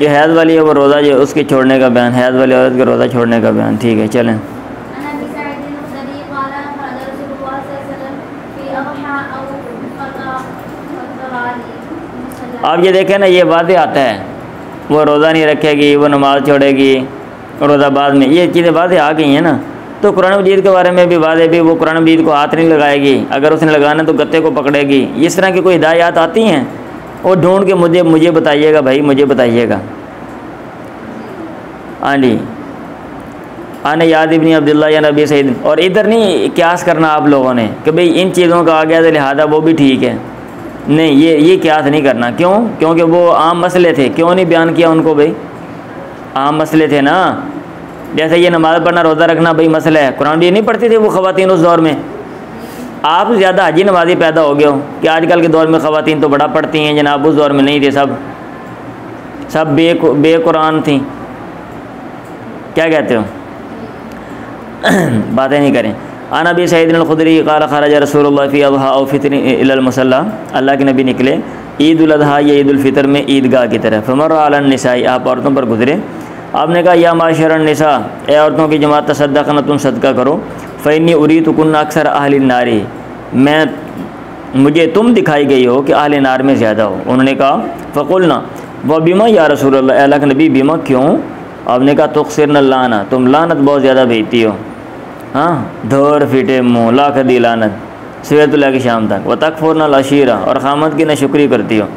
ये हैज़ वाली है वो रोज़ा जो उसके छोड़ने का बयान, हैज़ वाली औरत के रोज़ा छोड़ने का बयान। ठीक है चलें। आप ये देखें ना, ये वादे आता है वो रोज़ा नहीं रखेगी, वो नमाज़ छोड़ेगी, रोज़ा बाद में, ये चीज़ें वादे आ गई हैं ना। तो कुरान मजीद के बारे में भी वादे भी, वो कुरान मजीद को हाथ नहीं लगाएगी, अगर उसने लगाना तो गत्ते को पकड़ेगी। इस तरह की कोई हिदायत आती हैं वो ढूंढ के मुझे बताइएगा भाई, मुझे बताइएगा। हाँ जी, आने याद इब्न अब्दुल्ला या नबी सईद, और इधर नहीं क्यास करना आप लोगों ने कि भाई इन चीज़ों का आ गया तो लिहाजा वो भी ठीक है, नहीं ये क्यास नहीं करना। क्यों? क्योंकि वो आम मसले थे। क्यों नहीं बयान किया उनको भाई? आम मसले थे ना, जैसे ये नमाज़ पढ़ना, रोज़ा रखना भाई मसला है। कुरान भी नहीं पढ़ती थी वो ख़वातीन उस दौर में। आप ज़्यादा हाजी नमाजी पैदा हो गए हो कि आजकल के दौर में ख़वातीन तो बड़ा पढ़ती हैं जनाब, उस दौर में नहीं थे, सब बेकुरान थी। क्या कहते हो? बातें नहीं करें। आना भी सईद अल-खुदरी क़ाल ख़रज रसूलुल्लाह फ़ी अज़हा औ फ़ितर इलल मुसल्ला, अल्लाह के नबी निकले ईद उल अज़हा या ईद उल फ़ितर में ईदगाह की तरफ। फमर अलन निसाई, आप औरतों पर गुजरे। आपने कहा या माशरन निसा, ए औरतों की जमात, तसद्दक़ना, तुम सदका करो। फ़इन्नी उरीतुकुन्ना अक्सर अहलिन नारी, मुझे तुम दिखाई गई हो कि अहले नार में ज़्यादा हो। उन्होंने कहा फ़क़ुलना व बिमा या रसूलल्लाह, अल्लाह के नबी बिमा क्यों? आपने कहा तुक़सिरन लाना, तुम लानत बहुत ज़्यादा भेजती हो। हाँ, धोर फिटे मुँह, लाख दी लानत सुबह की शाम तक। व तकफ़ुरन अल-अशीरा, और ख़ामद की नाशुक्री करती हो।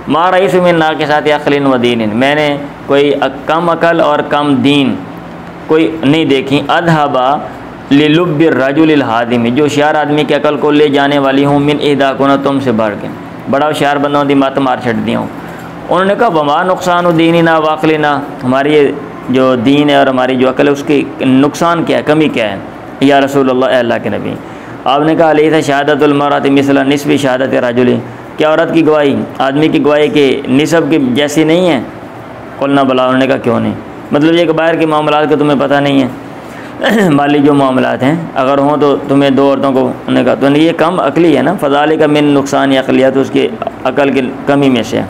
मा रईसु मिन नाक़िसाति अक़लिन व दीनिन, मैंने कोई कम अकल और कम दीन कोई नहीं देखी। अधहबा लिलुब्बिर रजुलिल हादिमी, जो होशियार आदमी की अकल को ले जाने वाली हूँ। मिन इहदाकुन्ना, तुमसे बढ़ के, बड़ा होशियार बंदों दी मत मार छड़ दी हूँ। उन्होंने कहा वमा नुक़सानु दीनिना व अक़लिना, हमारी जो दीन है और हमारी जो अकल है उसकी नुकसान क्या है, कमी क्या है या रसूलुल्लाह, अल्लाह के नबी? आपने कहा अलैसा शहादतुल मरअति मिसला निस्फ़ि शहादत रजुली, क्या औरत की गवाही आदमी की गवाही के निसब की जैसी नहीं है? कुलना बला, उन्होंने कहा क्यों नहीं? मतलब ये कि बाहर के मामलात का तुम्हें पता नहीं है, माली जो मामलात हैं अगर हों तो तुम्हें दो औरतों को, उन्होंने कहा तो ये कम अकली है ना। फ़ज़ालिक मिन नुक़सान अक़लिया, तो उसकी अकल की कमी में से।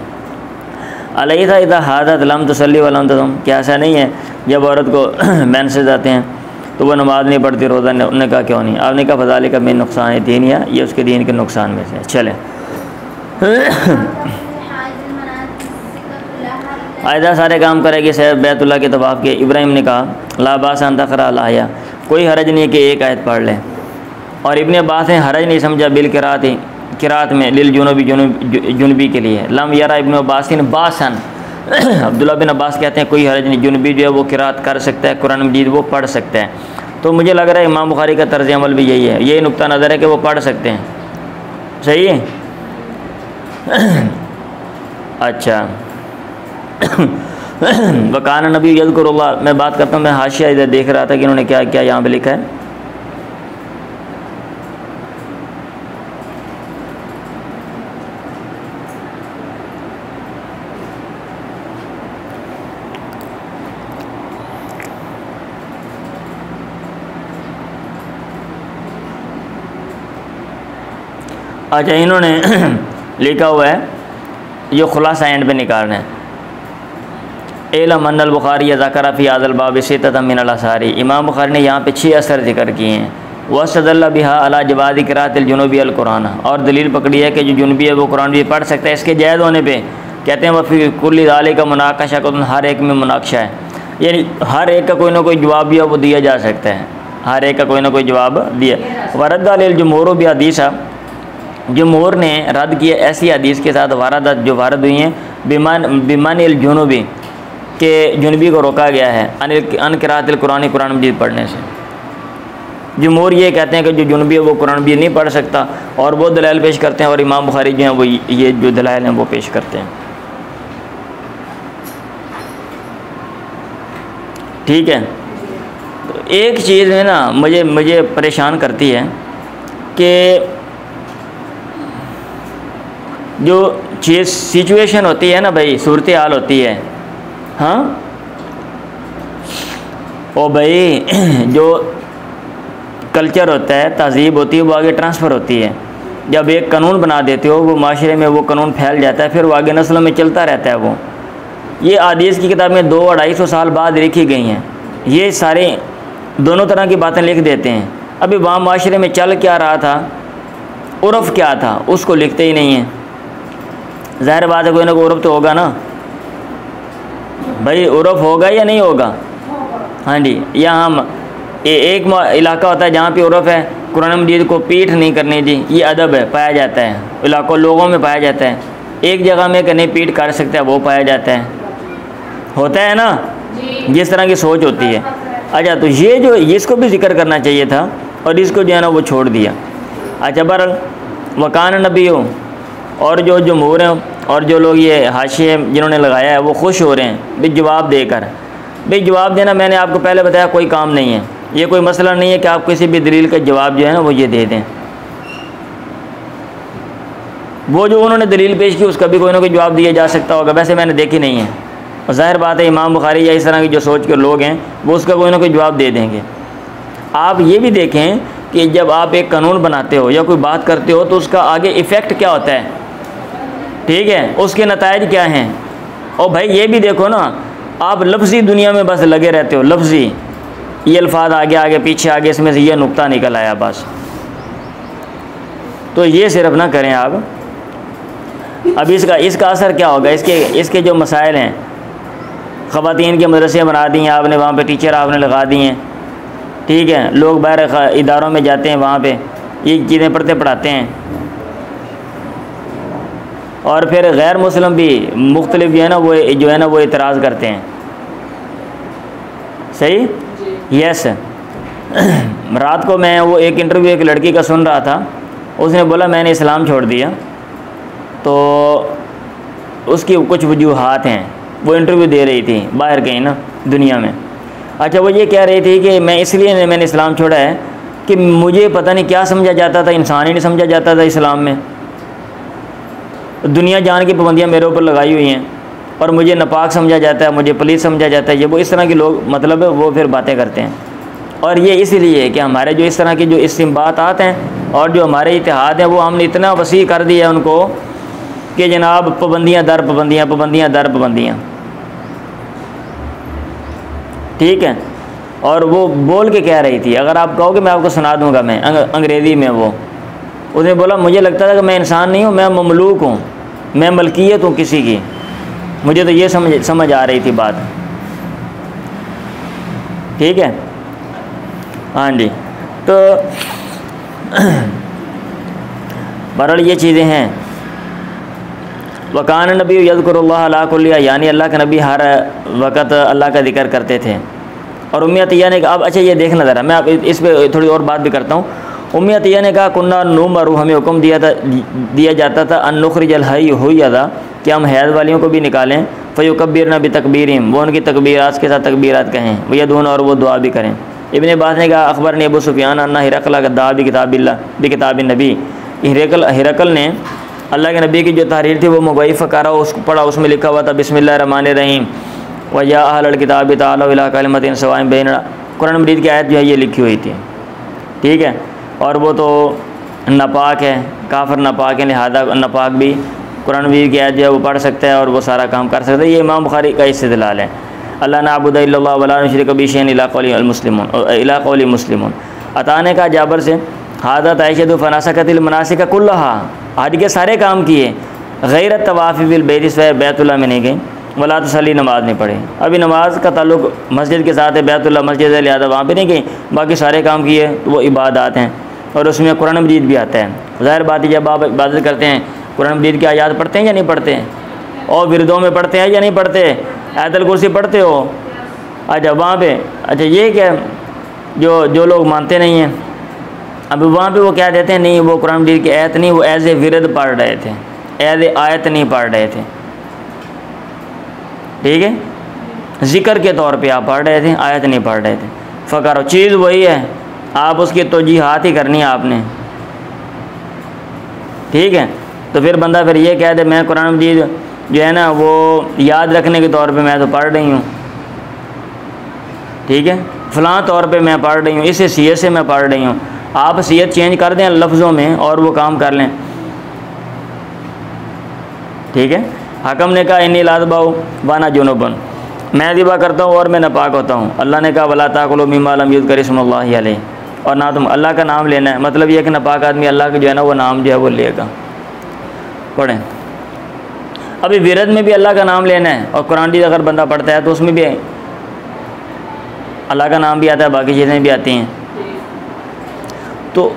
अलैसा इज़ा हादत लम तुसल्ली व लम तसुम, क्या ऐसा नहीं है जब औरत को मेंसेस आते हैं तो वह नमाज़ नहीं पढ़ती, रोज़ा नहीं? उन्होंने कहा क्यों नहीं? आपने कहा फ़ज़ालिक मिन नुक़सान दीनिया, ये उसके दीन के नुकसान में से। चले आयदा सारे काम करेगी सैर बैतुल्लाह के तवाफ़ के। इब्राहिम ने कहा ला बास अन तक़रा लाया, कोई हरज नहीं कि एक आयत पढ़ लें। और इब्ने अब्बास ने हरज नहीं समझा बिल किरात में लिल जुनबी के लिए। लम यरा इब्ने अब्बास बासन, अब्दुल्ला बिन अब्बास कहते हैं कोई हरज नहीं, जुनबी जो है वो किरात कर सकता है, कुरान मजीद वो पढ़ सकता है। तो मुझे लग रहा है इमाम बुखारी का तर्ज अमल भी यही है, यही नुक्ता नज़र है कि वो पढ़ सकते हैं। सही है। अच्छा वकान नबी यज़कुरुल्लाह, मैं बात करता हूँ, मैं हाशिया इधर देख रहा था कि इन्होंने क्या क्या यहाँ पे लिखा है। अच्छा इन्होंने लिखा हुआ है, ये खुलासा एंड पे निकालना है। एलम अन्नल बुखारी ज़करा फ़ी हाज़ल बाब सित्ततम मिनल असारी, इमाम बुखारी ने यहाँ पे 6 असर जिक्र किए हैं। वस्तदल्ल बिहा अला जवाज़ि क़िराअतिल जुनूबी अल कुरान, और दलील पकड़ी है कि जो जुनूबी है वो कुरान भी पढ़ सकता है, इसके जायज़ होने पे। कहते हैं वफ़ी कुल्लि ज़ालिका मुनाक़शा, हर एक में मुनाक़शा है, यानी हर एक का कोई ना कोई जवाब भी है वो दिया जा सकता है, हर एक का कोई ना कोई जवाब दिया। वरद्द अल जमहूर भी हदीसा, जमहूर ने रद्द किया ऐसी हदीस के साथ वारदात जो वारद हुई हैं बिमान जुनूबी के जुनबी को रोका गया है अन क़िराअतिल कुरान, कुरान मजीद पढ़ने से। जमहूर ये कहते हैं कि जो जुनबी है वो कुरान मजीद नहीं पढ़ सकता, और वो दलाइल पेश करते हैं, और इमाम बुखारी जो हैं वो ये जो दलाइल हैं वो पेश करते हैं। ठीक है। तो एक चीज़ है ना मुझे परेशान करती है कि जो चीज़ सिचुएशन होती है ना भाई, सूरत हाल होती है, हाँ ओ भाई जो कल्चर होता है, तहज़ीब होती है, वो आगे ट्रांसफ़र होती है। जब एक कानून बना देते हो वो माशरे में वो कानून फैल जाता है, फिर वो आगे नस्लों में चलता रहता है। वो ये हदीस की किताब में 200-250 साल बाद लिखी गई हैं, ये सारे दोनों तरह की बातें लिख देते हैं। अभी वहाँ माशरे में चल क्या रहा था, उर्फ़ क्या था, उसको लिखते ही नहीं हैं। ज़ाहिर बात है कोई ना कोई उर्फ़ तो होगा ना भाई, उर्फ़ होगा या नहीं होगा। हाँ जी, यहाँ हम एक इलाका होता है जहाँ पे उर्फ़ है कुरान मजीद को पीठ नहीं करनी जी, ये अदब है, पाया जाता है इलाकों लोगों में पाया जाता है। एक जगह में नहीं पीठ कर सकता है वो पाया जाता है, होता है ना, जिस तरह की सोच होती है। अच्छा तो ये जो इसको भी जिक्र करना चाहिए था और इसको जो है ना वो छोड़ दिया। अच्छा बहरहाल वकान नबी हो, और जो जमहूर हैं और जो लोग ये हाशिए जिन्होंने लगाया है वो खुश हो रहे हैं भाई जवाब देकर। भाई जवाब देना मैंने आपको पहले बताया कोई काम नहीं है, ये कोई मसला नहीं है कि आप किसी भी दलील का जवाब जो है ना वो ये दे दें। वो जो उन्होंने दलील पेश की उसका भी कोई ना कोई जवाब दिया जा सकता होगा, वैसे मैंने देखी नहीं है। और ज़ाहिर बात है इमाम बुखारी या इस तरह की जो सोच के लोग हैं वो उसका कोई ना कोई जवाब दे देंगे। आप ये भी देखें कि जब आप एक कानून बनाते हो या कोई बात करते हो तो उसका आगे इफ़ेक्ट क्या होता है, ठीक है, उसके नताइज क्या हैं। और भाई ये भी देखो ना, आप लफ्ज़ी दुनिया में बस लगे रहते हो, लफ्ज़ी ये अल्फाज आगे आगे पीछे आगे, इसमें से ये नुक्ता निकल आया बस। तो ये सिर्फ ना करें आप। अब इसका असर क्या होगा, इसके जो मसाइल हैं, ख़वातीन के मदरसे बना दिए आपने, वहाँ पे टीचर आपने लगा दिए हैं, ठीक है, लोग बाहर इदारों में जाते हैं, वहाँ पे ये चीज़ें पढ़ाते हैं, और फिर गैर मुस्लिम भी मुख्तलिफ जो है ना वो इतराज़ करते हैं। सही, यस। रात को मैं वो एक इंटरव्यू एक लड़की का सुन रहा था, उसने बोला मैंने इस्लाम छोड़ दिया, तो उसकी कुछ वजूहात हैं, वो इंटरव्यू दे रही थी बाहर कहीं ना दुनिया में। अच्छा वो ये कह रही थी कि मैं इसलिए मैंने इस्लाम छोड़ा है कि मुझे पता नहीं क्या समझा जाता था, इंसान ही नहीं समझा जाता था इस्लाम में, दुनिया जान की पाबंदियाँ मेरे ऊपर लगाई हुई हैं, और मुझे नापाक समझा जाता है, मुझे पलीत समझा जाता है। ये वो इस तरह के लोग मतलब है वो फिर बातें करते हैं। और ये इसलिए कि हमारे जो इस तरह की जो इस्तिंबात हैं और जो हमारे इतिहाद हैं वो हमने इतना वसी कर दिया उनको कि जनाब पाबंदियाँ दर पाबंदियाँ, पाबंदियाँ दर पाबंदियाँ, ठीक है। और वो बोल के कह रही थी, अगर आप कहोगे मैं आपको सुना दूंगा, मैं अंग्रेज़ी में वो उसने बोला मुझे लगता था कि मैं इंसान नहीं हूँ, मैं ममलूक हूँ, मैं मलकियत हूँ किसी की। मुझे तो ये समझ आ रही थी बात, ठीक है। हाँ जी, तो बहरहाल ये चीज़ें हैं। वकान नबी यज़कुरुल्लाह अला कुल्ली, यानी अल्लाह के नबी हर वक़्त अल्लाह का जिक्र करते थे। और उम्मी अतिया ने कहा, अब अच्छा ये देखना ज़रा, मैं अब इस पर थोड़ी और बात भी करता हूँ। उम्मी अतिया ने कहा कुन्ना नुमरु, हमें हुक्म दिया जाता था अन नुखरिजल हय्य हुय्यदा, कि हम हैज़ वालियों को भी निकालें, फ़युकब्बिरना बितकबीरिहिम, वो उनकी तकबीरात के साथ तकबीरात कहें, वयदून, और वो दुआ भी करें। इब्न अब्बास ने कहा अखबर ने अबू सुफियान अन्ना हिरकल गद्दा बिकिताबिन नबी, हिरकल ने अल्लाह के नबी की जो तहरीर थी वो मुग़य्यफ़ करा, उसको पढ़ा, उसमें लिखा हुआ था बिस्मिल्लाहिर रहमानिर रहीम व या अहलल किताब तालू इला कलिमतिन सवाइन बैनना। कुरान मजीद की आयत जो है ये लिखी हुई थी, ठीक है। और वो तो नापाक है, काफिर नापाक है, लिहाजा नापाक भी कुरान मजीद की आयत जो है वो पढ़ सकता है और वो सारा काम कर सकता है। ये इमाम बुखारी का इस्तिदलाल है। अल्लाह नअबुद इल्लल्लाह वला नुशरिक बिही शैअन इला क़ौली मुस्लिमून। अताने का जाबर से हादा तैशदु फनासकतिल मनासिक कुल्लहा, हज के सारे काम किए, गैर तवाफ़ी बिल बैत से बैतुल्लाह में नहीं गई, वला तसल्ली, नमाज़ नहीं पढ़ी। अभी नमाज का ताल्लुक़ मस्जिद के साथ है, बैतुल्लाह मस्जिद है, लिहाजा वहाँ पर नहीं गई, बाकी सारे काम किए तो वो इबादत हैं और उसमें कुरान मजीद भी आता है। ज़ाहिर बात है जब आप इबादत करते हैं कुरान मजीद की आयत पढ़ते हैं या नहीं पढ़ते हैं, और विरदों में पढ़ते हैं या नहीं पढ़ते, आयतुल कुर्सी पढ़ते हो। अच्छा वहाँ पे, अच्छा ये क्या जो लोग मानते नहीं हैं, अभी वहाँ पे वो क्या देते हैं, नहीं वो कुरान मजीद की आयत नहीं, वो एज़ ए विरद पढ़ रहे थे, एज़ ए आयत नहीं पढ़ रहे थे, ठीक है, ज़िक्र के तौर पे आप पढ़ रहे थे, आयत नहीं पढ़ रहे थे। फ़कर चीज़ वही है, आप उसकी तौजीहात ही करनी है आपने, ठीक है। तो फिर बंदा फिर ये कह दे मैं कुरान मजीद जो है ना वो याद रखने के तौर पे मैं तो पढ़ रही हूँ, ठीक है, फ़लाँ तौर पे मैं पढ़ रही हूँ, इस हैसियत से मैं पढ़ रही हूँ। आप हैसियत चेंज कर दें लफ्ज़ों में और वो काम कर लें, ठीक है। हकम ने कहा इन्नी लादबाऊ वाना जुनुबन, मैं दिबा करता हूँ और मैं नापाक होता हूँ। अल्लाह ने कहा वला ताकुलू मिम्मा लम युज़कर इस्मुल्लाहि अलैहि, और ना तुम अल्लाह का नाम लेना है, मतलब ये कि नापाक आदमी अल्लाह का जो है ना वो नाम जो है वो लेगा। पढ़ें, अभी विरद में भी अल्लाह का नाम लेना है, और कुरान भी अगर बंदा पढ़ता है तो उसमें भी अल्लाह का नाम भी आता है, बाकी चीज़ें भी आती हैं। तो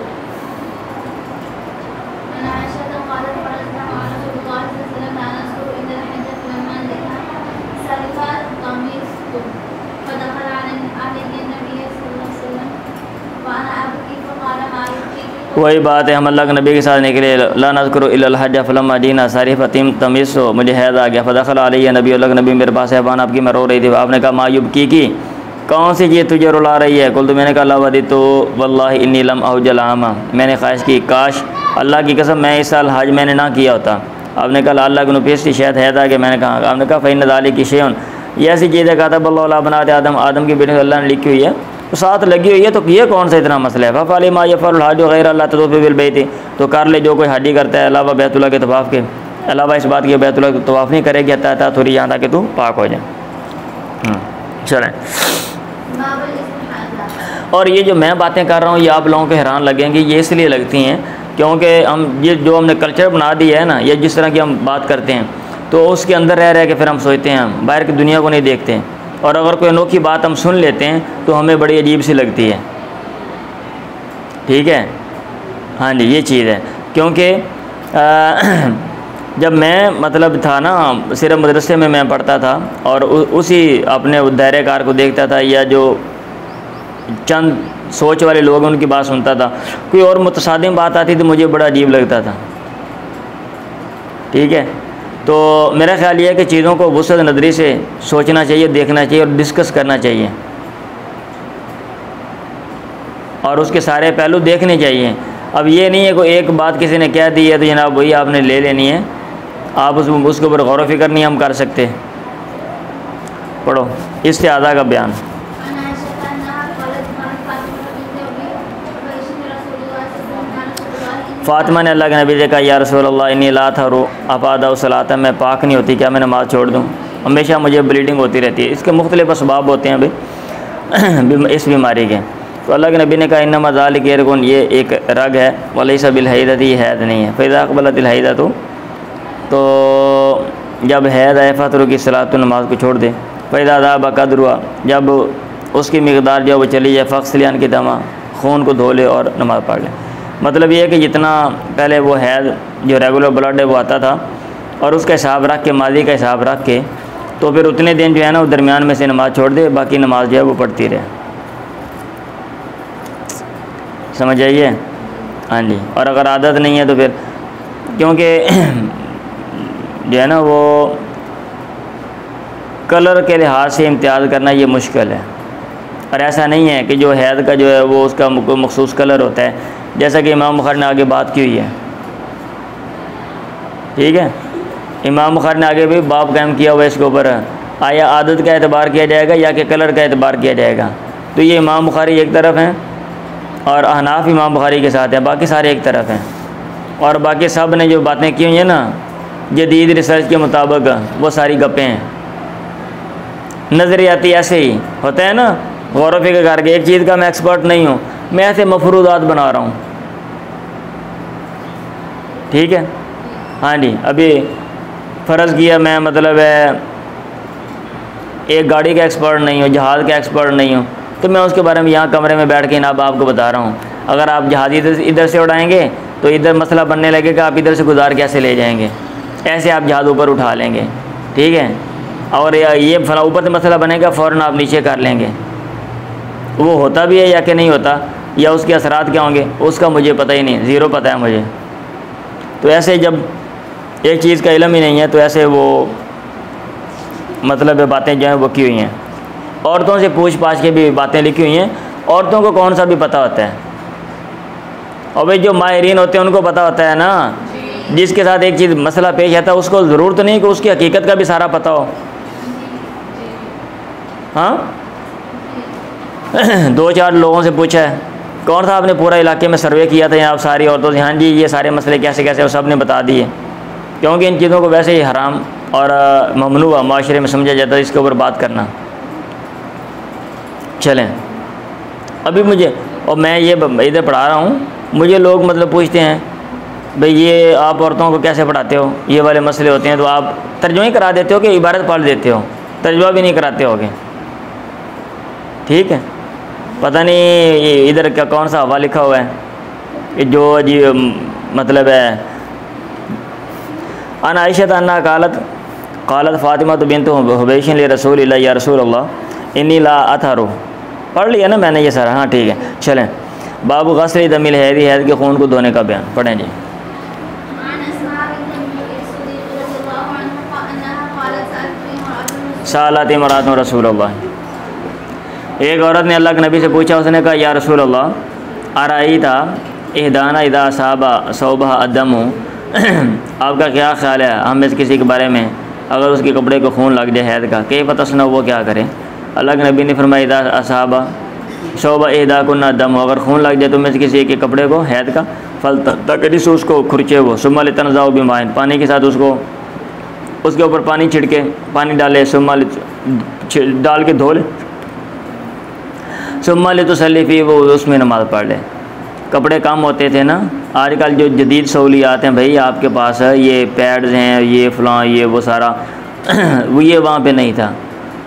वही बात है, हम अल्लाह के नबी के साथ निकले, ला नज़कुरु इल्लल हज फलम्मा जीना सारी फ़तीम तमिस्सु, मुझे हैज़ आ गया, फ़दख़ल अलैया नबी, अल्लाह के नबी मेरे पास है, बान आपकी मैं रो रही थी। आपने कहा मायूब की कौन सी चीज़ तुझे रुला रही है? कुल तो मैंने कहा ला वदी तो वल्लाहि इन्नी लम अहुज्जल आमा, मैंने ख्वाहिश की काश अल्लाह की कसम मैं इस साल हज मैंने ना किया होता। आपने कहा अल्लाह के नुफीस की शायद हैज़ आ गया, मैंने कहा, आपने कहा फ़इन्न ज़ालिका शैअन, ये ऐसी चीज़ है, कहा था बल्ला बनाते आदम, आदम की बेटे अल्लाह ने लिखी हुई है तो साथ लगी हुई है, तो ये कौन सा इतना मसला है। फ़फ़अल मा यफ़अलुल हाज गैर अल्लाह ततूफ़ बिल बैत, तो कर ले जो कोई हाजी करता है अलावा बैतुल्लाह के तवाफ़ के, अलावा इस बात के बैतुल्लाह के तवाफ़ नहीं करेगी हत्ता थोड़ी यहाँ तक कि तू पाक हो जाए। चलें, और ये जो मैं बातें कर रहा हूँ ये आप लोगों को हैरान लगेंगी, ये इसलिए लगती हैं क्योंकि हम ये जो हमने कल्चर बना दिया है ना, ये जिस तरह की हम बात करते हैं तो उसके अंदर रह के फिर हम सोचते हैं, हम बाहर की दुनिया को नहीं देखते हैं, और अगर कोई अनोखी बात हम सुन लेते हैं तो हमें बड़ी अजीब सी लगती है, ठीक है। हाँ जी, ये चीज़ है, क्योंकि जब मैं मतलब था ना सिर्फ मदरसे में मैं पढ़ता था और उसी अपने दायरे कार को देखता था, या जो चंद सोच वाले लोग उनकी बात सुनता था, कोई और मुतसादिम बात आती तो मुझे बड़ा अजीब लगता था, ठीक है। तो मेरा ख़्याल ये है कि चीज़ों को वुसअत नज़री से सोचना चाहिए, देखना चाहिए और डिस्कस करना चाहिए, और उसके सारे पहलू देखने चाहिए। अब ये नहीं है कोई एक बात किसी ने कह दी है तो जनाब वही आपने ले लेनी है, आप उसके ऊपर गौर व फिक्र नहीं हम कर सकते। पढ़ो इस्तिआज़ा का बयान। फ़ातिमा ने अल्लाह के नबी से कहा या रसूल अल्लाह इन्नी ला थरू अफ़ादा सलाता, मैं पाक नहीं होती, क्या मैं नमाज़ छोड़ दूँ? हमेशा मुझे ब्लीडिंग होती रहती है। इसके मुख्तलिफ़ असबाब होते हैं अभी इस बीमारी के। तो अल्लाह के नबी ने कहा इन्नमा ज़ालिका इरक़ुन, ये एक रग है, वलैसा बिल हैदति, ये हैद नहीं है। फ़इज़ा अक़बलतिल हैदतु, तो जब हैद आए फ़तरू की सलात, तो नमाज को छोड़ दे। फ़इज़ा ज़ाहबा क़द्रुहा, जब उसकी मक़दार जो वो चली जाए, फ़ग़्सिलियान की दमा, खून को धो ले और नमाज़ पढ़ ले। मतलब ये है कि जितना पहले वो हैद जो रेगुलर ब्लड है वो आता था, और उसका हिसाब रख के, मादी का हिसाब रख के तो फिर उतने दिन जो है ना वो दरमियान में से नमाज़ छोड़ दे, बाकी नमाज जो है वो पढ़ती रहे। समझ आइए? हाँ जी। और अगर आदत नहीं है तो फिर, क्योंकि जो है ना वो कलर के लिहाज से इम्तियाज़ करना ये मुश्किल है। और ऐसा नहीं है कि जो हैद का जो है वो उसका मखसूस कलर होता है, जैसा कि इमाम बुखारी ने आगे बात की हुई है। ठीक है, इमाम बुखारी ने आगे भी बाब कायम किया हुआ है इसके ऊपर, आया आदत का एतबार किया जाएगा या कि कलर का एतबार किया जाएगा। तो ये इमाम बुखारी एक तरफ हैं और अहनाफ इमाम बुखारी के साथ हैं, बाकी सारे एक तरफ हैं। और बाकी सब ने जो बातें की हुई हैं ना जदीद रिसर्च के मुताबिक, वो सारी गप्पें हैं, नज़रियाती ऐसे ही होता है ना, गौर व फिक्र करके। एक चीज़ का मैं एक्सपर्ट नहीं हूँ, मैं ऐसे मफरूदात बना रहा हूँ। ठीक है, हाँ जी। अभी फ़र्ज़ किया मैं मतलब है एक गाड़ी का एक्सपर्ट नहीं हूँ, जहाज़ का एक्सपर्ट नहीं हूँ, तो मैं उसके बारे में यहाँ कमरे में बैठ के जनाब आपको बता रहा हूँ। अगर आप जहाज़ इधर से उड़ाएंगे तो इधर मसला बनने लगेगा, आप इधर से गुजार कैसे ले जाएंगे, ऐसे आप जहाज़ ऊपर उठा लेंगे। ठीक है, और ये फला ऊपर से मसला बनेगा, फ़ौरन आप नीचे कर लेंगे। वो होता भी है या कि नहीं होता, या उसके असरात क्या होंगे, उसका मुझे पता ही नहीं, ज़ीरो पता है मुझे। तो ऐसे जब एक चीज़ का इल्म ही नहीं है तो ऐसे वो मतलब बातें जो हैं वो की हुई हैं। औरतों से पूछ पाछ के भी बातें लिखी हुई हैं, औरतों को कौन सा भी पता होता है, और भाई जो माहिरीन होते हैं उनको पता होता है ना। जिसके साथ एक चीज़ मसला पेश आता है उसको ज़रूरत नहीं कि उसकी हकीकत का भी सारा पता हो। हाँ, 2-4 लोगों से पूछा है, कौन सा आपने पूरा इलाके में सर्वे किया था यहाँ आप सारी औरतों से, हाँ जी ये सारे मसले कैसे कैसे वो सब ने बता दिए। क्योंकि इन चीज़ों को वैसे ही हराम और ममनूआ माशरे में समझा जाता है इसके ऊपर बात करना। चलें, अभी मुझे, और मैं ये इधर पढ़ा रहा हूँ, मुझे लोग मतलब पूछते हैं भाई ये आप औरतों को कैसे पढ़ाते हो, ये वाले मसले होते हैं तो आप तर्जुमा ही करा देते हो कि इबारत पढ़ देते हो, तर्जुमा भी नहीं कराते होगे। ठीक है, पता नहीं इधर क्या कौन सा हवा लिखा हुआ है कि जो जी मतलब है अन आयशा अन्ना कालत फ़ातिमा तो बिन्त हुबैश ले रसूल या रसूल अल्लाह इन्नी ला अथारो, पढ़ लिया ना मैंने ये सारा। हाँ ठीक है, चलें। बाबू गस्ल दमिल हैदी, हैद के खून को धोने का बयान पढ़ें जी। सालात इमरात रसूल अल्लाह, एक औरत ने अल्लाह के नबी से पूछा, उसने कहा या रसूल अल्लाह अराई था इहदाना इदा साबा सौबा अदमु, आपका क्या ख्याल है हम में से किसी के बारे में अगर उसके कपड़े को खून लग जाए हैद का, कई पता सुना वो क्या करें। अल्लाह के नबी ने फरमाया इदा असाबा शोबा इदा को ना दम, अगर खून लग जाए तो में से किसी के कपड़े को हैद का फल तकरीस उसको खुरचे वो सुमाल तनजाओ बीमाइन, पानी के साथ उसको उसके ऊपर पानी छिड़के, पानी डाले, सुमाल डाल के धो ले, सुमाल तो सलीफ़ी वो उसमें नमाज़ पढ़ ले। कपड़े कम होते थे ना, आजकल जो जदीद सहूलियात हैं भाई आपके पास है, ये पैड्स हैं, ये फ़लाँ ये वो सारा वो ये वहाँ पे नहीं था।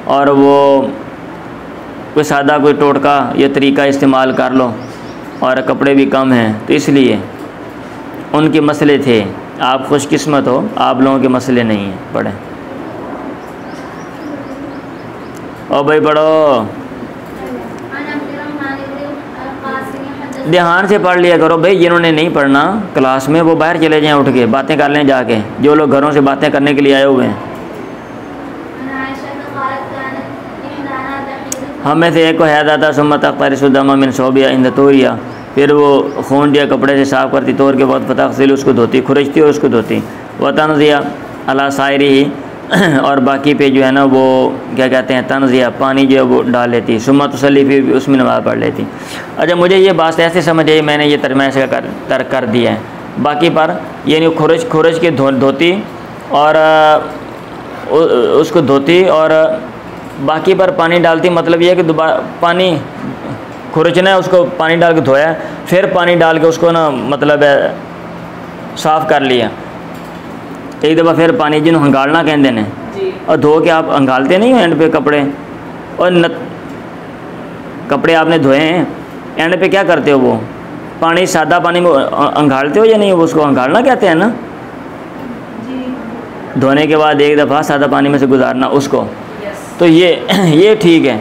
और वो कोई सादा कोई टोटका ये तरीका इस्तेमाल कर लो, और कपड़े भी कम हैं, तो इसलिए उनके मसले थे। आप खुशकिस्मत हो, आप लोगों के मसले नहीं हैं। पढ़ें ओ भाई पढ़ो, ध्यान से पढ़ लिया करो भाई। जिन्होंने नहीं पढ़ना क्लास में वो बाहर चले जाएं, उठ के बातें कर लें जाके, जो लोग घरों से बातें करने के लिए आए हुए हैं। हमें से एक को हैद आता सुम्मत अख्तारिसुद्दमा मिन सोबिया इन तोरिया, फिर वो खून दिया कपड़े से साफ़ करती, तोड़ के बाद फतखसिल उसको धोती, खुरचती और उसको धोती, वह तनज़िया अला सायरी ही, और बाकी पे जो है ना वो क्या कहते हैं तनज़िया, पानी जो है वो डाल लेती, सुम्मा तसल्ली फिर उसमें नमाज़ पढ़ लेती। अच्छा मुझे ये बात ऐसे समझ आई, मैंने ये तर्जुमा ऐसे तर्क कर दिया है। बाकी पर यानी खुरच के धोती और उसको धोती और बाकी पर पानी डालती, मतलब ये कि दोबारा पानी खुरचना है, उसको पानी डाल के धोया, फिर पानी डाल के उसको ना मतलब साफ़ कर लिया, एक दफ़ा फिर पानी जिन्होंने हंगालना कहते हैं, और धो के आप हंगालते नहीं हो एंड पे कपड़े, और कपड़े आपने धोए हैं एंड पे क्या करते हो, वो पानी सादा पानी में हंगालते हो या नहीं, वो उसको हंगालना कहते हैं ना। धोने के बाद एक दफ़ा सादा पानी में से गुजारना उसको, यस। तो ये ठीक है।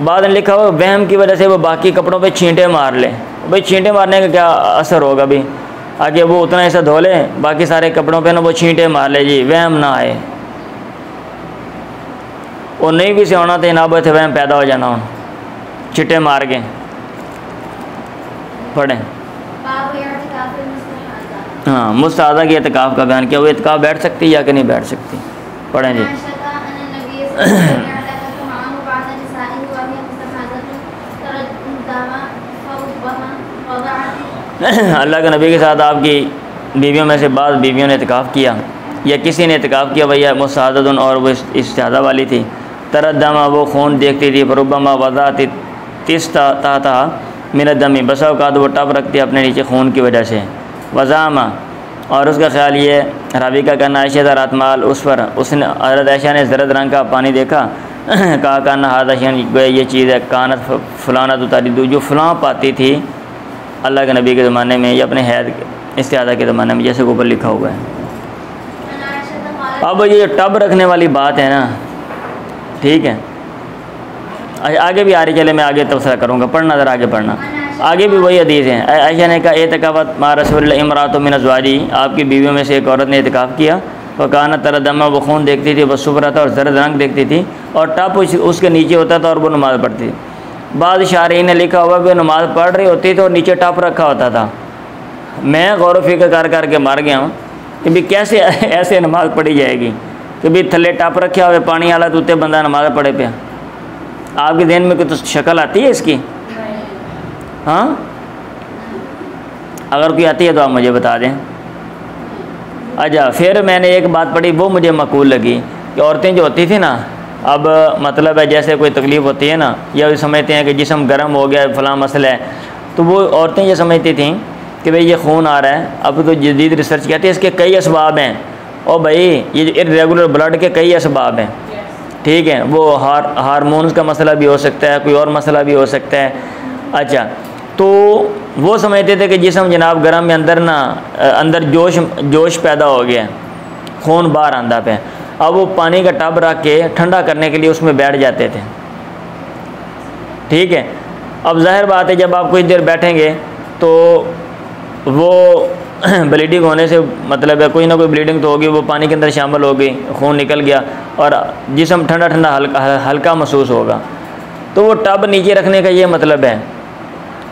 बाद में लिखा हुआ वहम की वजह से वो बाकी कपड़ों पे छींटे मार ले। भाई छींटे मारने का क्या असर होगा भी, आगे वो उतना ऐसा धो ले, बाकी सारे कपड़ों पे ना वो छींटे मार ले जी, वहम ना आए। और नहीं भी से होना तो ना थे वहम पैदा हो जाना, हो छिट्टे मार के पढ़ें। हाँ, मुस्तादा की एतकाफ़ का बयान किया, वो एतकाफ़ बैठ सकती है या कि नहीं बैठ सकती, पढ़ें जी। अल्लाह के नबी के साथ आपकी बीवियों में से बाद बीवियों ने एतकाफ़ किया या किसी ने एतकाफ़ किया, भैया मुस्तादन और वो इस्तिहादा वाली थी। तरदमा वो खून देखती थी, फरुबमा वज़ात तिस्ता मिनदमी, बसा औकात वो टप रखती अपने नीचे खून की वजह से। वज़ामा और उसका ख्याल ये रावी का कहना आयशा रातमाल उस पर, उसने हज़रत आयशा ने ज़रद रंग का पानी देखा, कहा काना हादशन ये चीज़ है, कानत फ़लाना तो तारी जो फ़लाँ पाती थी अल्लाह के नबी के ज़माने में या अपने हैद इस्तिहादा के ज़माने में, जैसे ऊपर लिखा हुआ है। अब ये टब रखने वाली बात है ना, ठीक है, आगे भी आ रही, चले मैं आगे तबसरा करूँगा, पढ़ना ज़रा आगे पढ़ना, आगे भी वही हदीस है। आयशा ने कहा एतकाफ़त मा रसूल इमरात मिन अज़वाजी, आपकी बीवियों में से एक औरत ने एतकाफ़ किया, वकाना तरदमा वो खून देखती थी, वह सुबरा था और ज़रद रंग देखती थी, और टप उसके नीचे होता था और वो नमाज़ पढ़ती थी। बाद शारहीन ने लिखा हुआ कि नमाज़ पढ़ रही होती थी और नीचे टप रखा होता था। मैं गौर फिक्र कर करके मार गया हूँ कि भी कैसे ऐसे नमाज़ पढ़ी जाएगी कि भी थले टप रखे हुए पानी वाला तो उत्ते बंदा नमाज़ पढ़े पे। आपके दिन में कोई तो शक्ल आती है इसकी? हाँ, अगर कोई आती है तो आप मुझे बता दें। अच्छा, फिर मैंने एक बात पढ़ी, वो मुझे माकूल लगी कि औरतें जो होती थी ना, अब मतलब है जैसे कोई तकलीफ़ होती है ना, या समझते हैं कि जिस्म गर्म हो गया फ़लाँ मसला है, तो वो औरतें ये समझती थीं कि भाई ये खून आ रहा है। अब तो जदीद रिसर्च कहती है इसके कई असबाब हैं, और भाई ये इर्रेगुलर ब्लड के कई असबाब हैं, ठीक है, वो हार्मोन्स का मसला भी हो सकता है, कोई और मसला भी हो सकता है। अच्छा, तो वो समझते थे कि जिस्म जनाब गर्म में अंदर जोश पैदा हो गया, खून बाहर आंदा पे। अब वो पानी का टब रख के ठंडा करने के लिए उसमें बैठ जाते थे, ठीक है। अब जाहिर बात है जब आप कुछ देर बैठेंगे तो वो ब्लीडिंग होने से मतलब है कोई ना कोई ब्लीडिंग तो होगी, वो पानी के अंदर शामिल हो गई, खून निकल गया और जिस्म ठंडा ठंडा हल्का महसूस होगा। तो वो टब नीचे रखने का ये मतलब है,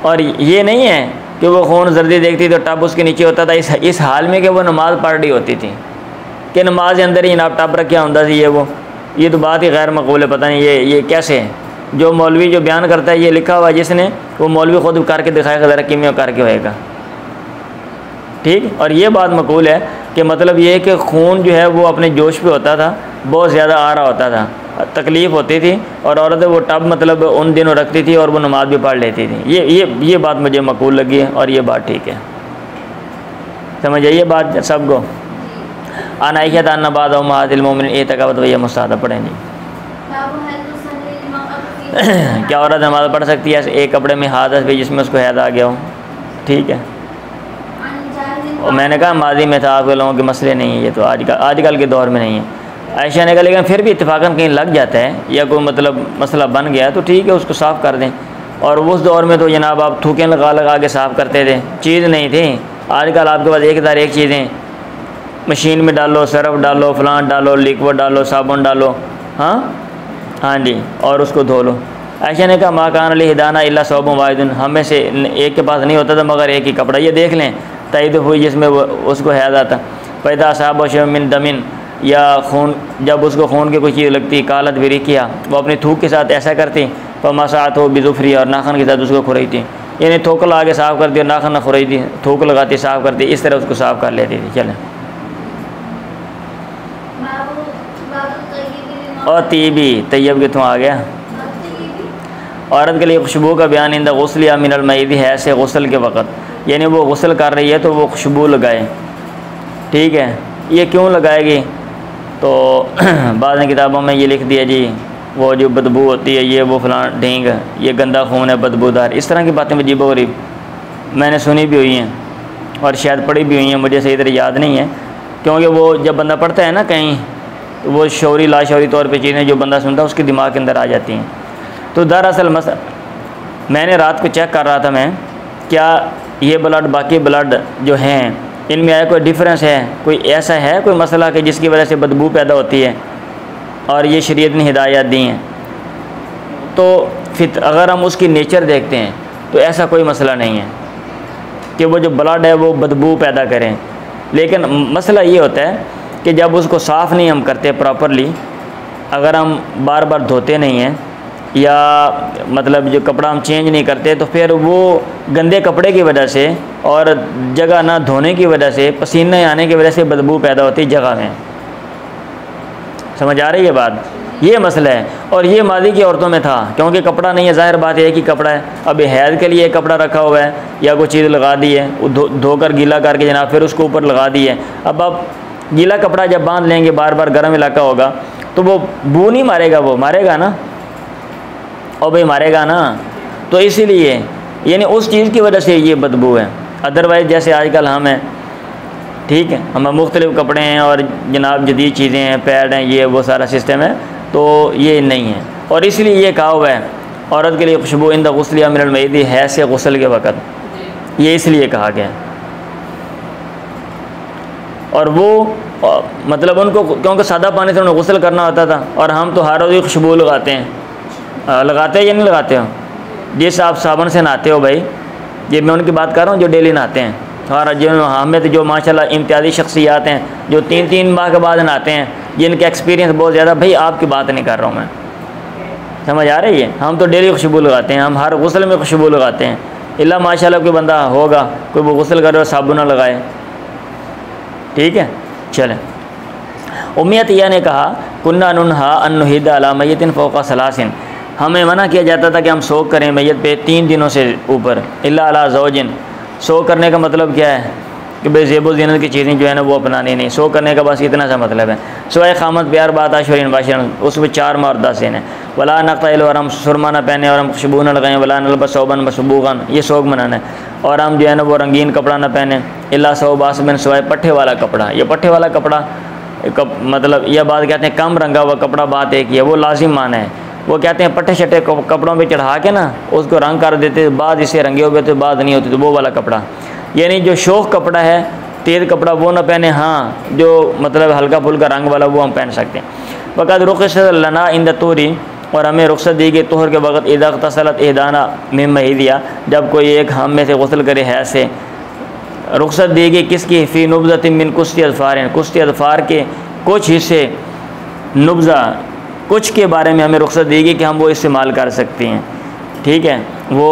और ये नहीं है कि वो खून जर्दी देखती तो टब उसके नीचे होता था इस हाल में कि वो नमाज़ पढ़ रही होती थी कि नमाज के अंदर ही जनाब टब रखा होता थी। ये तो बात ही गैर मकबूल है, पता नहीं ये कैसे है। जो मौलवी जो बयान करता है ये लिखा हुआ जिसने, वो मौलवी ख़ुद करके दिखाएगा ज़रा किमें करके होएगा, ठीक। और ये बात मकबूल है कि मतलब ये है कि खून जो है वो अपने जोश पे होता था, बहुत ज़्यादा आ रहा होता था, तकलीफ़ होती थी, और औरतें वो टब मतलब उन दिनों रखती थी और वो नमाज भी पढ़ लेती थी। ये बात मुझे मकबूल लगी है और ये बात ठीक है, समझ आइए बात सबको। अनाइशा तानबाद महादिल मोमिन एतकावत वही मुस्तादा पढ़ेंगे। क्या औरत नमाज पढ़ सकती है एक कपड़े में हादस भी जिसमें उसको हैद आ गया हो? ठीक है, और मैंने कहा माजी में था, आप लोगों के मसले नहीं है, ये तो आजकल के दौर में नहीं है। आयशा ने कहा लेकिन फिर भी इत्तेफाकन कहीं लग जाता है या कोई मतलब मसला बन गया तो ठीक है, उसको साफ़ कर दें। और उस दौर में तो जनाब आप थूकें लगा के साफ़ करते थे, चीज़ नहीं थी। आजकल आपके पास एक चीज़ें, मशीन में डालो, सर्फ डालो, फलान डालो, लिक्विड डालो, साबुन डालो, हाँ जी, और उसको धो लो। आयशा ने कहा माकान अली हिदाना इल्ला सौब वाहिदुन, हमें से एक के पास नहीं होता था मगर एक ही कपड़ा। ये देख लें तईद हुई जिसमें उसको हैद आता, पैदा साहब शमिन दमिन, या खून, जब उसको खून की कोई चीज़ लगती, कालत भी किया, वो अपनी थूक के साथ ऐसा करती, तो मसात हो बिजुफरी, और नाखन के साथ उसको खुरैती, यानी थूक लगा के साफ़ करती और नाखन न खुरैती, थूक लगाती साफ़ करती, इस तरह उसको साफ़ कर लेती थी। चलें, और तीबी तैयब के तो आ गया, औरत के लिए खुशबू का बयान इंदा गुस्ल या मिनल मईदी है ऐसे गुस्ल के वक़्त, यानी वो गुस्ल कर रही है तो वो खुशबू लगाए, ठीक है। ये क्यों लगाएगी? तो बाद में किताबों में ये लिख दिया जी वो जो बदबू होती है ये वो फलां ढींग, ये गंदा खून है बदबूदार, इस तरह की बातें अजीब व गरीब मैंने सुनी भी हुई हैं और शायद पढ़ी भी हुई हैं, मुझे सही तरह याद नहीं है क्योंकि वो जब बंदा पढ़ता है ना कहीं, तो वो शौरी लाशौरी तौर पे चीज़ें जो बंदा सुनता है उसके दिमाग के अंदर आ जाती हैं। तो दरअसल मैंने रात को चेक कर रहा था मैं, क्या ये ब्लड बाकी ब्लड जो हैं इनमें आया कोई डिफरेंस है, कोई ऐसा है कोई मसला कि जिसकी वजह से बदबू पैदा होती है और ये शरीयत ने हिदायत दी हैं। तो फिर अगर हम उसकी नेचर देखते हैं तो ऐसा कोई मसला नहीं है कि वो जो ब्लड है वो बदबू पैदा करें। लेकिन मसला ये होता है कि जब उसको साफ़ नहीं हम करते प्रॉपरली, अगर हम बार बार धोते नहीं हैं या मतलब जो कपड़ा हम चेंज नहीं करते, तो फिर वो गंदे कपड़े की वजह से और जगह ना धोने की वजह से, पसीने आने की वजह से बदबू पैदा होती है जगह में। समझ आ रही है बात? ये मसला है। और ये मादी की औरतों में था, क्योंकि कपड़ा नहीं है, ज़ाहिर बात है कि कपड़ा है। अब हैज़ के लिए कपड़ा रखा हुआ है या कोई चीज़ लगा दी है, धोकर गीला करके जनाब फिर उसको ऊपर लगा दी है। अब आप गीला कपड़ा जब बांध लेंगे, बार बार गर्म इलाका होगा, तो वो बू नहीं मारेगा, वो मारेगा ना, और भाई मारेगा ना। तो इसीलिए यानी उस चीज़ की वजह से ये बदबू है। अदरवाइज़ जैसे आजकल हम हैं, ठीक है, हमें मुख्तलिफ़ कपड़े हैं और जनाब जदीद चीज़ें हैं, पैड हैं, ये वो सारा सिस्टम है, तो ये नहीं है। और इसलिए ये कहा हुआ है औरत के लिए खुशबू इंद गुस्लिया मिनल मईदी है से गुस्ल के वक़्त, ये इसलिए कहा गया। और वो मतलब उनको क्योंकि सादा पानी से उन्हें गुस्ल करना होता था, और हम तो हर रोज़ खुशबू लगाते हैं। लगाते हैं या नहीं लगाते हो? जिस आप साबुन से नहाते हो भाई, ये मैं उनकी बात कर रहा हूँ जो डेली नहाते हैं। और जो हमें तो जो माशाल्लाह इम्तियाज़ी शख्सियात हैं जो 3-3 माह के बाद नहाते हैं, जिनका एक्सपीरियंस बहुत ज़्यादा, भाई आपकी बात नहीं कर रहा हूँ मैं, समझ आ रही है? हम तो डेली खुशबू लगाते हैं, हम हर गुस्ल में खुशबू लगाते हैं। इल्ला माशाल्लाह कोई बंदा होगा कोई वो गुस्ल करे और साबुन ना लगाए, ठीक है। चलें, उम्मियत यह ने कहा कुन्ना नुनहा अन्नुहिदा अला मय्यतिन फ़ौक़ा सलासिन, हमें मना किया जाता था कि हम सोख करें मैयत पे 3 दिनों से ऊपर। इल्ला अला ज़ौजिन, सोख करने का मतलब क्या है कि भाई ज़ेबो ज़ीनत की चीज़ें जो है ना वो अपनानी नहीं। सोख करने का बस इतना सा मतलब है। सुवाए ख़ामत प्यार बात आशरीन बाशिरन, उसमें 4 माह और 10 दिन है। वला नक़्तइल, और हम सुरमा न पहने और हम खुशबू न लगाएँ। वला नलबस सौबन मसबूगन, ये सोख मनाना है। और हम जो है ना वो रंगीन कपड़ा न पहने। इल्ला सौबासबिन, सुवाए पट्ठे वाला कपड़ा। ये पट्ठे वाला कपड़ा मतलब यह बात कहते हैं कम रंगा हुआ कपड़ा, बात एक ही है, वो लाजिम माना है। वो कहते हैं पट्टे शट्टे कपड़ों पे चढ़ा के ना उसको रंग कर देते, बाद इससे रंगे हुए तो बाद नहीं होती, तो वो वाला कपड़ा। यानी जो शौक कपड़ा है, तेज़ कपड़ा, वो ना पहने। हाँ, जो मतलब हल्का फुल्का रंग वाला वो हम पहन सकते हैं। वक़द रुख़्सत लना इंद तूरी, और हमें रुख्सत दी गई तोहर के वक़्त इदा तसलत एदाना मिन महिदिया, जब कोई एक हम में से गुस्ल करे है से। रुख्सत दी गई किसकी? फ़ी नुब्ज़तिन मिन कुश्ती अज़फ़ार, कुश्ती अज़फ़ार के कुछ हिस्से, नुब्ज़ा कुछ के बारे में हमें रुख्सत दी गई कि हम वो इस्तेमाल कर सकते हैं, ठीक है। वो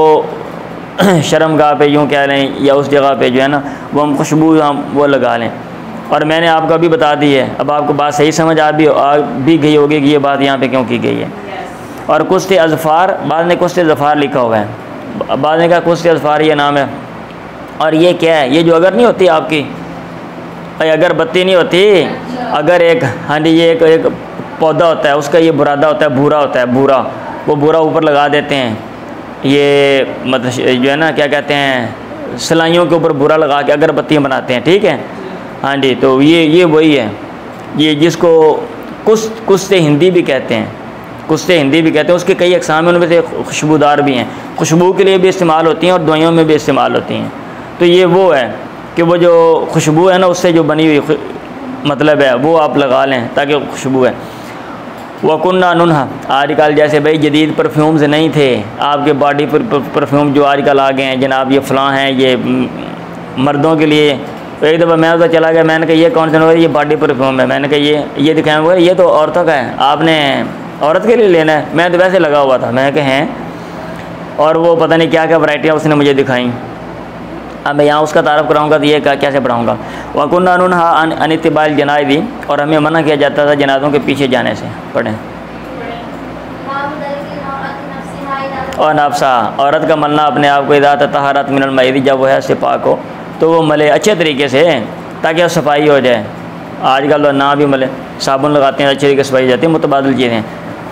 शर्मगाह पे यूँ कह लें या उस जगह पे जो है ना वो हम खुशबू हम वो लगा लें। और मैंने आपको अभी बता दी है, अब आपको बात सही समझ आ भी गई होगी कि ये बात यहाँ पे क्यों की गई है। और कुश्ती अज़फ़ार, बाद में कुश्ती अज़फ़ार लिखा हुआ है, बाद में कहा कुश्ती अज़फ़ार ये नाम है। और ये क्या है? ये जो अगर नहीं होती आपकी, अगर बत्ती नहीं होती, अगर एक, हाँ जी, ये एक पौधा होता है, उसका ये बुरादा होता है, भूरा होता है, भूरा, वो भूरा ऊपर लगा देते हैं। ये मतलब जो है ना क्या कहते हैं, सिलाइयों के ऊपर भूरा लगा के अगरबत्तियाँ बनाते हैं, ठीक है। हाँ जी, तो ये वही है, ये जिसको कुश्ते हिंदी भी कहते हैं, कुश्ते हिंदी भी कहते हैं। उसके कई अक़साम हैं, उनमें से खुशबूदार भी हैं, खुशबू के लिए भी इस्तेमाल होती हैं और दवाइयों में भी इस्तेमाल होती हैं। तो ये वो है कि वो जो खुशबू है ना उससे जो बनी हुई मतलब है वो आप लगा लें ताकि खुशबू है। वकुन्ना नुनहा, आजकल जैसे भाई जदीद परफ्यूम्स नहीं थे, आपके बॉडी पर परफ्यूम जो आजकल आ गए हैं जनाब, ये फ़लाँ हैं, ये मर्दों के लिए। तो एक दफ़ा मैं उधर चला गया, मैंने कहा ये कौन सा? ये बॉडी परफ्यूम है। मैंने कहा ये दिखाया हुआ, ये तो औरतों का है, आपने औरत के लिए लेना है। मैं तो वैसे लगा हुआ था, मैंने कहा हैं, और वो पता नहीं क्या क्या वैरायटियाँ उसने मुझे दिखाई। अब मैं यहाँ उसका तारफ़ कराऊँगा तो ये कैसे पढ़ाऊँगा। वकुन्ना नुनहा अनित्तिबाल जनाइदी, और हमें मना किया जाता था जनाज़ों के पीछे जाने से। पढ़ें। और नफ्सा, औरत का मलना अपने आप को, इदा तहरत मिनल मईदी, जब वह से पाक हो तो वो मले अच्छे तरीके से ताकि वो सफाई हो जाए। आजकल तो ना भी मले, साबुन लगाते हैं, अच्छे तरीके से सफाई जाती है, मुतबादिल चीज़ें,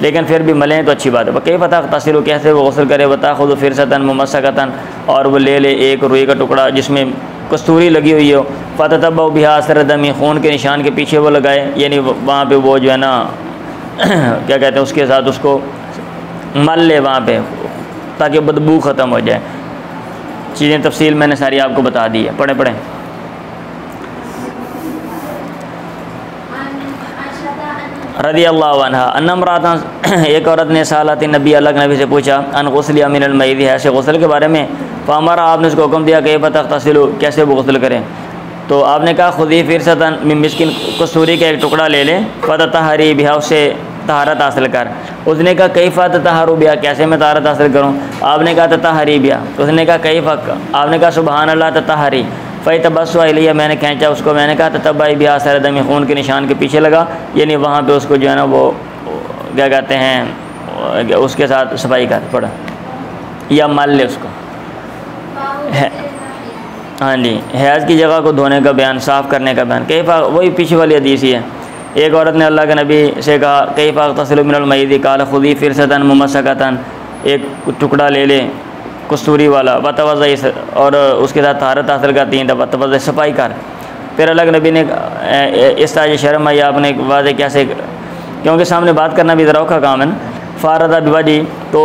लेकिन फिर भी मलें तो अच्छी बात है। कई पता तसिर कैसे वो गसल करे, बता खुद फिर सतन मुमसकतन, और वो ले एक रुई का टुकड़ा जिसमें कस्तूरी लगी हुई हो, फ़ततब्बअ बिहा असर दमी, खून के निशान के पीछे वो लगाए, यानी वहाँ पे वो जो है ना क्या कहते हैं उसके साथ उसको मल ले वहाँ पे, ताकि बदबू ख़त्म हो जाए। चीज़ें तफसील मैंने सारी आपको बता दी है। पढ़ें पढ़ें। रदी अल्लाह अन्हा अन्नमराता, एक औरत ने सालत नबी, अल्लाह के नबी से पूछा, अन गुस्ल मिनल मईद, है ऐसे गुस्ल के बारे में। फ़ामरा, आपने उसको हुक्म दिया कि तग़तसिलु, कैसे वो गुस्ल करें। तो आपने कहा खुदी फ़िरसतन मिन मिस्किन, कस्तूरी का एक टुकड़ा ले ले, फ़ततहरी बिहा, उससे तहारत हासिल कर। उसने कहा कई फ़ततहरु बिहा, कैसे मैं तहारत हासिल करूँ। आपने कहा ततहरी बिहा। उसने कहा कई फ़क, आपने कहा सुबहान अल्लाह ततहरी। फ़तबस्सु इलैया, मैंने खींचा उसको, मैंने कहा ततब्बई बिहा सरदमी, खून के निशान के पीछे लगा, यानी वहाँ पे उसको जो है ना वो क्या कहते हैं उसके साथ सफाई कर, पड़ा या मल ले उसको है। हाँ जी, हैज़ की जगह को धोने का बयान, साफ़ करने का बयान। कई फ़ाक, वही पीछे वाली हदीस ही है। एक औरत ने अल्लाह के नबी से कहा कई फ़ाक तग़तसिलु मिनल मईद, क़ाल खुदी फ़िरसतन मुमस्सकतन, एक टुकड़ा ले ले कस्तूरी वाला, वतवज़्ज़ई, और उसके साथ तहारत हासिल करती हैं, वतवज़्ज़ई, सफाई कर। फिर अल्लाह के नबी ने इस ताज शर्म आई, आपने वाज़े कैसे, क्योंकि सामने बात करना भी ज़रा औखा काम है ना। फ़ारदा बिवजी, तो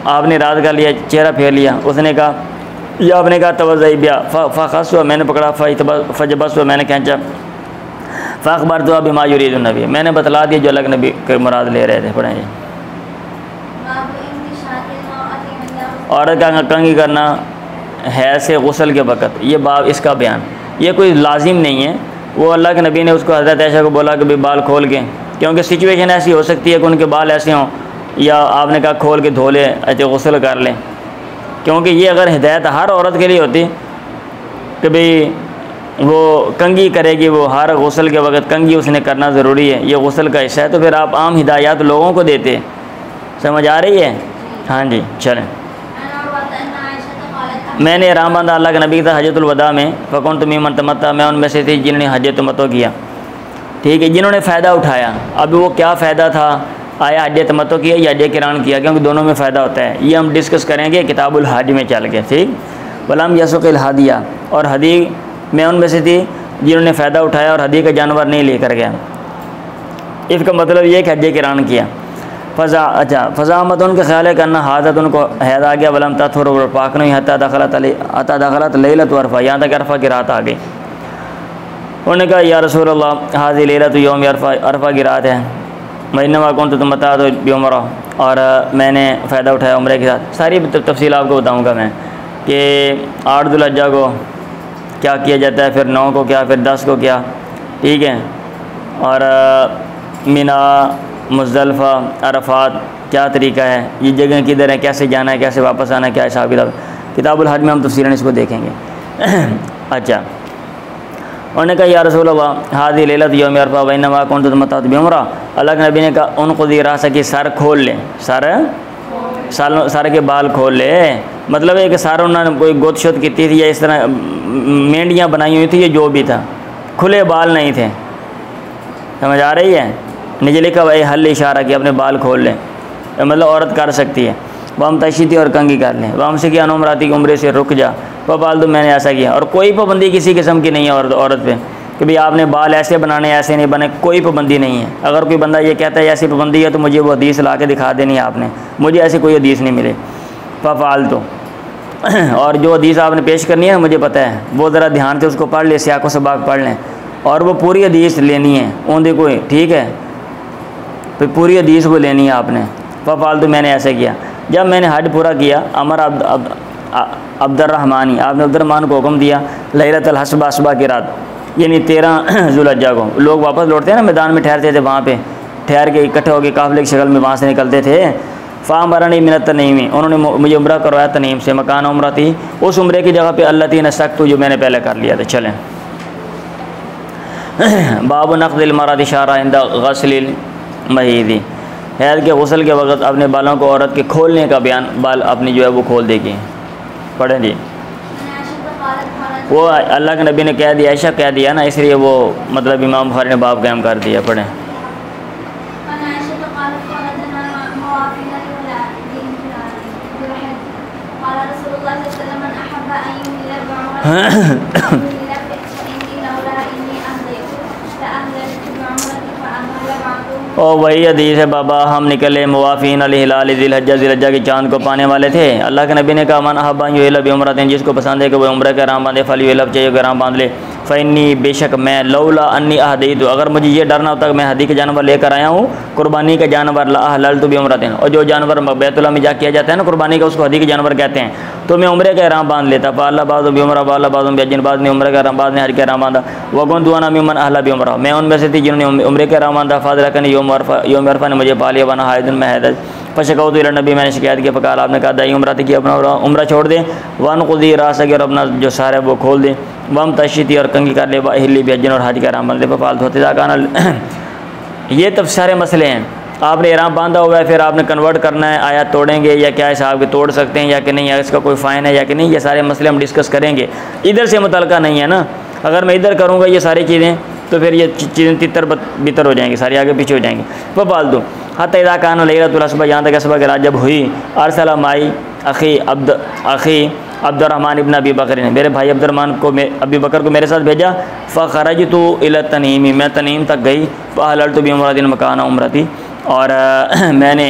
आपने रात कर लिया, चेहरा फेर लिया। उसने कहा, या आपने कहा तवज़्ज़ई बिहा, फ़ख़स हुआ, मैंने पकड़ा, फ़जबस हुआ, मैंने खींचा, फ़अख़बर तो बिमा युरीदु नबी, मैंने बतला दिया जो अल्लाह के नबी के मुराद ले रहे थे। पढ़ें जी। औरत का कंघी करना है से गुस्ल के वक़्त, ये बाब इसका बयान, ये कोई लाजिम नहीं है। वो अल्लाह के नबी ने उसको हज़रत आयशा को बोला कि भाई बाल खोल के, क्योंकि सिचुएशन ऐसी हो सकती है कि उनके बाल ऐसे हों, या आपने कहा खोल के धो ले, अच्छा गुस्ल कर लें। क्योंकि ये अगर हिदायत हर औरत के लिए होती कि भाई वो कंघी करेगी, वो हर गुस्ल के वक़्त कंघी उसने करना ज़रूरी है, ये गुस्ल का हिस्सा है, तो फिर आप आम हिदायत लोगों को देते। समझ आ रही है? हाँ जी, चलें। मैंने इहराम बांधा अल्लाह के नबी था हजतुल वदा में, फ़कुन्तु मिम्मन तमत्ता, मैं उनमें से थी जिन्होंने हज तमत्तो किया। ठीक है, जिन्होंने फ़ायदा उठाया। अब वो क्या फ़ायदा था, आया हज तमत्तो किया या हज किरान किया, क्योंकि दोनों में फ़ायदा होता है। ये हम डिस्कस करेंगे किताबुल हज में चल के। ठीक, वलम यसुक़िल हदिया, और हदी मैं उनमें से थी जिन्होंने फ़ायदा उठाया और हदी का जानवर नहीं लेकर गया। इसका मतलब ये कि हज किरान किया। फ़ज़ा, अच्छा फ़ज़ामत, उनके ख्याल है करना, हाजत उनको हैद आ गया, वलम तत्हुर, पाक नहीं, हत्ता दखलत लैलत अरफ़ा, यहाँ तक अरफ़ा की रात आ गई। उन्होंने कहा या रसूल अल्लाह हाज़ी लैलतु यौम अरफ़ा, अरफ़ा की रात है। महीना कौन तो मता तो बेउमरा, और मैंने फ़ायदा उठाया उम्रे के साथ। सारी तफसील आपको बताऊँगा मैं कि 8 ज़ुल्हिज्जा को क्या किया जाता है, फिर 9 को क्या, फिर 10 को क्या। ठीक है, और मिना, मुज़दलिफ़ा, अरफ़ात क्या तरीका है, ये जगह किधर है, कैसे जाना है, कैसे वापस आना है, क्या हिसाब किताब। किताबुल हज में हम तफ़सीलन इसको देखेंगे। अच्छा, उन्होंने कहा या रसूल अल्लाह हाज़ी लैलत यौम अरफ़ा व इन्नमा कुन्तु तमत्तअतु बिउमरा, अल्लाह के नबी ने कहा उनक़ुज़ी रासा की, सर खोल ले, सर के बाल खोल ले। मतलब है कि सर उन्होंने कोई गोत शोत की थी या इस तरह मेंढियाँ बनाई हुई थी, ये जो भी था, खुले बाल नहीं थे। समझ आ रही है? नीचे लिखा भाई हल इशारा किया, अपने बाल खोल लें, मतलब औरत कर सकती है। वह हम तशीती और कंगी कर लें, वह हमसे किया अनुमराती की उम्र से रुक जा, वह बाल तो मैंने ऐसा किया। और कोई पाबंदी किसी किस्म की नहीं है औरत पे कि भाई आपने बाल ऐसे बनाने ऐसे नहीं बने, कोई पाबंदी नहीं है। अगर कोई बंदा ये कहता है ऐसी पाबंदी है तो मुझे वो हदीस ला के दिखा देनी है आपने, मुझे ऐसी कोई हदीस नहीं मिले। फ़ाल तो और जो हदीस आपने पेश करनी है मुझे पता है, वो ज़रा ध्यान से उसको पढ़ ले, सियाक़ो सबाक़ पढ़ लें, और वो पूरी हदीस लेनी है ओंधे कोई। ठीक है, फिर पूरी हदीस को लेनी है आपने। फ़ाल तो मैंने ऐसे किया। जब मैंने हज पूरा किया, अमर अब्दुर्रहमानी, आपने अब्दुर्रहमान को हुक्म दिया, लैलतुल हस्बा, सुबह की रात, यानी 13 ज़ुल्हिज्जा को लोग वापस लौटते हैं ना, मैदान में ठहरते थे, वहाँ पे ठहर के इकट्ठे होकर काफ़िले की शक्ल में वहाँ से निकलते थे। फ़ामरनी मिनत तनीमी, उन्होंने मुझे उम्रा करवाया तनीम से, मकान उम्रा थी, उस उम्रे की जगह पे अल्लती नसक़्तु, जो मैंने पहले कर लिया था। चलें, बाब नक़्दिल मरद इशारा इंदा गस्लिल महीदी, हैज़ के गुस्ल के वक़्त अपने बालों को औरत के खोलने का बयान, बाल अपनी जो है वो खोल देगी। पढ़ें जी। वो अल्लाह के नबी ने कह दिया, ऐसा कह दिया ना, इसलिए वो मतलब इमाम बुखारी ने बाब कायम कर दिया। पढ़ें। और वही हदीस है बाबा, हम निकले मुवाफिन हिलाल ज़िलहज्जा के चाँद को पाने वाले थे। अल्लाह के नबी ने कहा मन अहब्बा युहिल्ल बिउम्रतिन, जिसको पसंद है कि वो उम्र का राम बांधे, फलयुहिल्ल चाहिए कि राम बांध ले। फ़इन्नी, बेशक मैं, लौला अन्नी अहदीतु, अगर मुझे ये डरना होता कि मैं हदी के जानवर लेकर आया हूँ, कुर्बानी का जानवर, ला अहलल्तु बिउम्रतिन, और जो जानवर बैतुल्लाह में जा किया जाता है ना कुर्बानी का, उसको हदी के जानवर कहते हैं, तो मैं उम्र का राम बांध लेता। फ़अल्ला बाज़ु बिउम्रा व अल्ला बाज़ु बिहज्जिन, बाद ने उम्र का राम, बाद ने हज का राम बांधा। वकुन्तु अना मिम्मन अहल्ला बिउम्रा, मैं उनमें से थी जिन्होंने उम्र का राम बांधा। फ़अदरकनी यौम अरफ़ा ने मुझे पा लिया, वना हाइदुन मैं हैदज। फशकौतु इला नबी, मैंने शिकायत की, फ़क़ाल, आपने कहा दाई उम्रा थी कि अपना उम्रा छोड़ दे, वन क़ुदी रासक, और अपना जो सार है वो खोल दे, वम तशती, और कंगी कर ले, वहिल्ली बिहज्जिन, और हज का राम बांध ले, फ़ालतू होते काना। ये तब सारे मसले हैं। आपने इहराम बांधा हुआ है, फिर आपने कन्वर्ट करना है, आया तोड़ेंगे या क्या हिसाब के, तोड़ सकते हैं या कि नहीं, या इसका कोई फ़ाइन है या कि नहीं, ये सारे मसले हम डिस्कस करेंगे। इधर से मुतल्लका नहीं है ना, अगर मैं इधर करूँगा ये सारी चीज़ें तो फिर ये चीज़ें तितर बितर हो जाएंगी, सारी आगे पीछे हो जाएंगी। वो पाल दो हत्ता इज़ा कान लैलतुल असबा, यहाँ तक असबा की रात जब हुई, अरसला माई अख़ी अब्दुर्रहमान इब्न अबी बकर ने, मेरे भाई अब्दुर्रहमान को, अबी बकर को मेरे साथ भेजा। फ़ख़रजतु इला तनीम, मैं तनीम तक गई। फ़अहलल्तु बिउम्रतिन मकाना उम्रती, और मैंने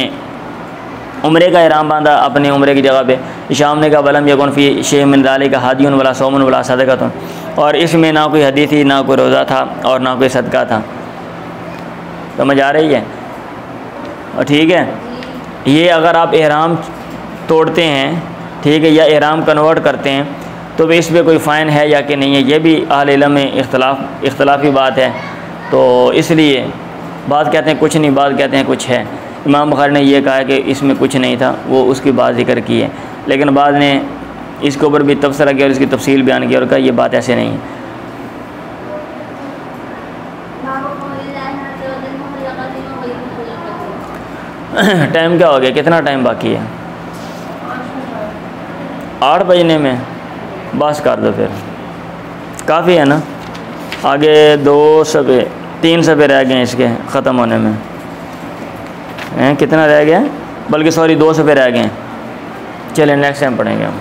उम्रे का इहराम बांधा अपने उम्रे की जगह पे। शाम ने कहा वलम यकुन फ़ी शै'इन मिन ज़ालिका हादियुन वला सौमुन वला सदक़तुन, और इसमें ना कोई हदी थी, ना कोई रोज़ा था, और ना कोई सदका था। समझ आ रही है? और ठीक है, ये अगर आप इहराम तोड़ते हैं, ठीक है, या इहराम कन्वर्ट करते हैं, तो इस पर कोई फ़ाइन है या कि नहीं है, ये भी अहले इल्म में इख्तलाफी बात है। तो इसलिए बात कहते हैं कुछ नहीं, बात कहते हैं कुछ है। इमाम बुखारी ने यह कहा है कि इसमें कुछ नहीं था, वो उसकी बात जिक्र की है, लेकिन बाद ने इसके ऊपर भी तबसरा किया और इसकी तफसील बयान की और कहा यह बात ऐसे नहीं है। टाइम क्या हो गया, कितना टाइम बाकी है? 8 बजने में, बस कर दो फिर, काफ़ी है ना। आगे 3 सफ़े रह गए इसके ख़त्म होने में, कितना रह गया, बल्कि सॉरी 2 सफ़े रह गए। चलिए नेक्स्ट टाइम पढ़ेंगे हम।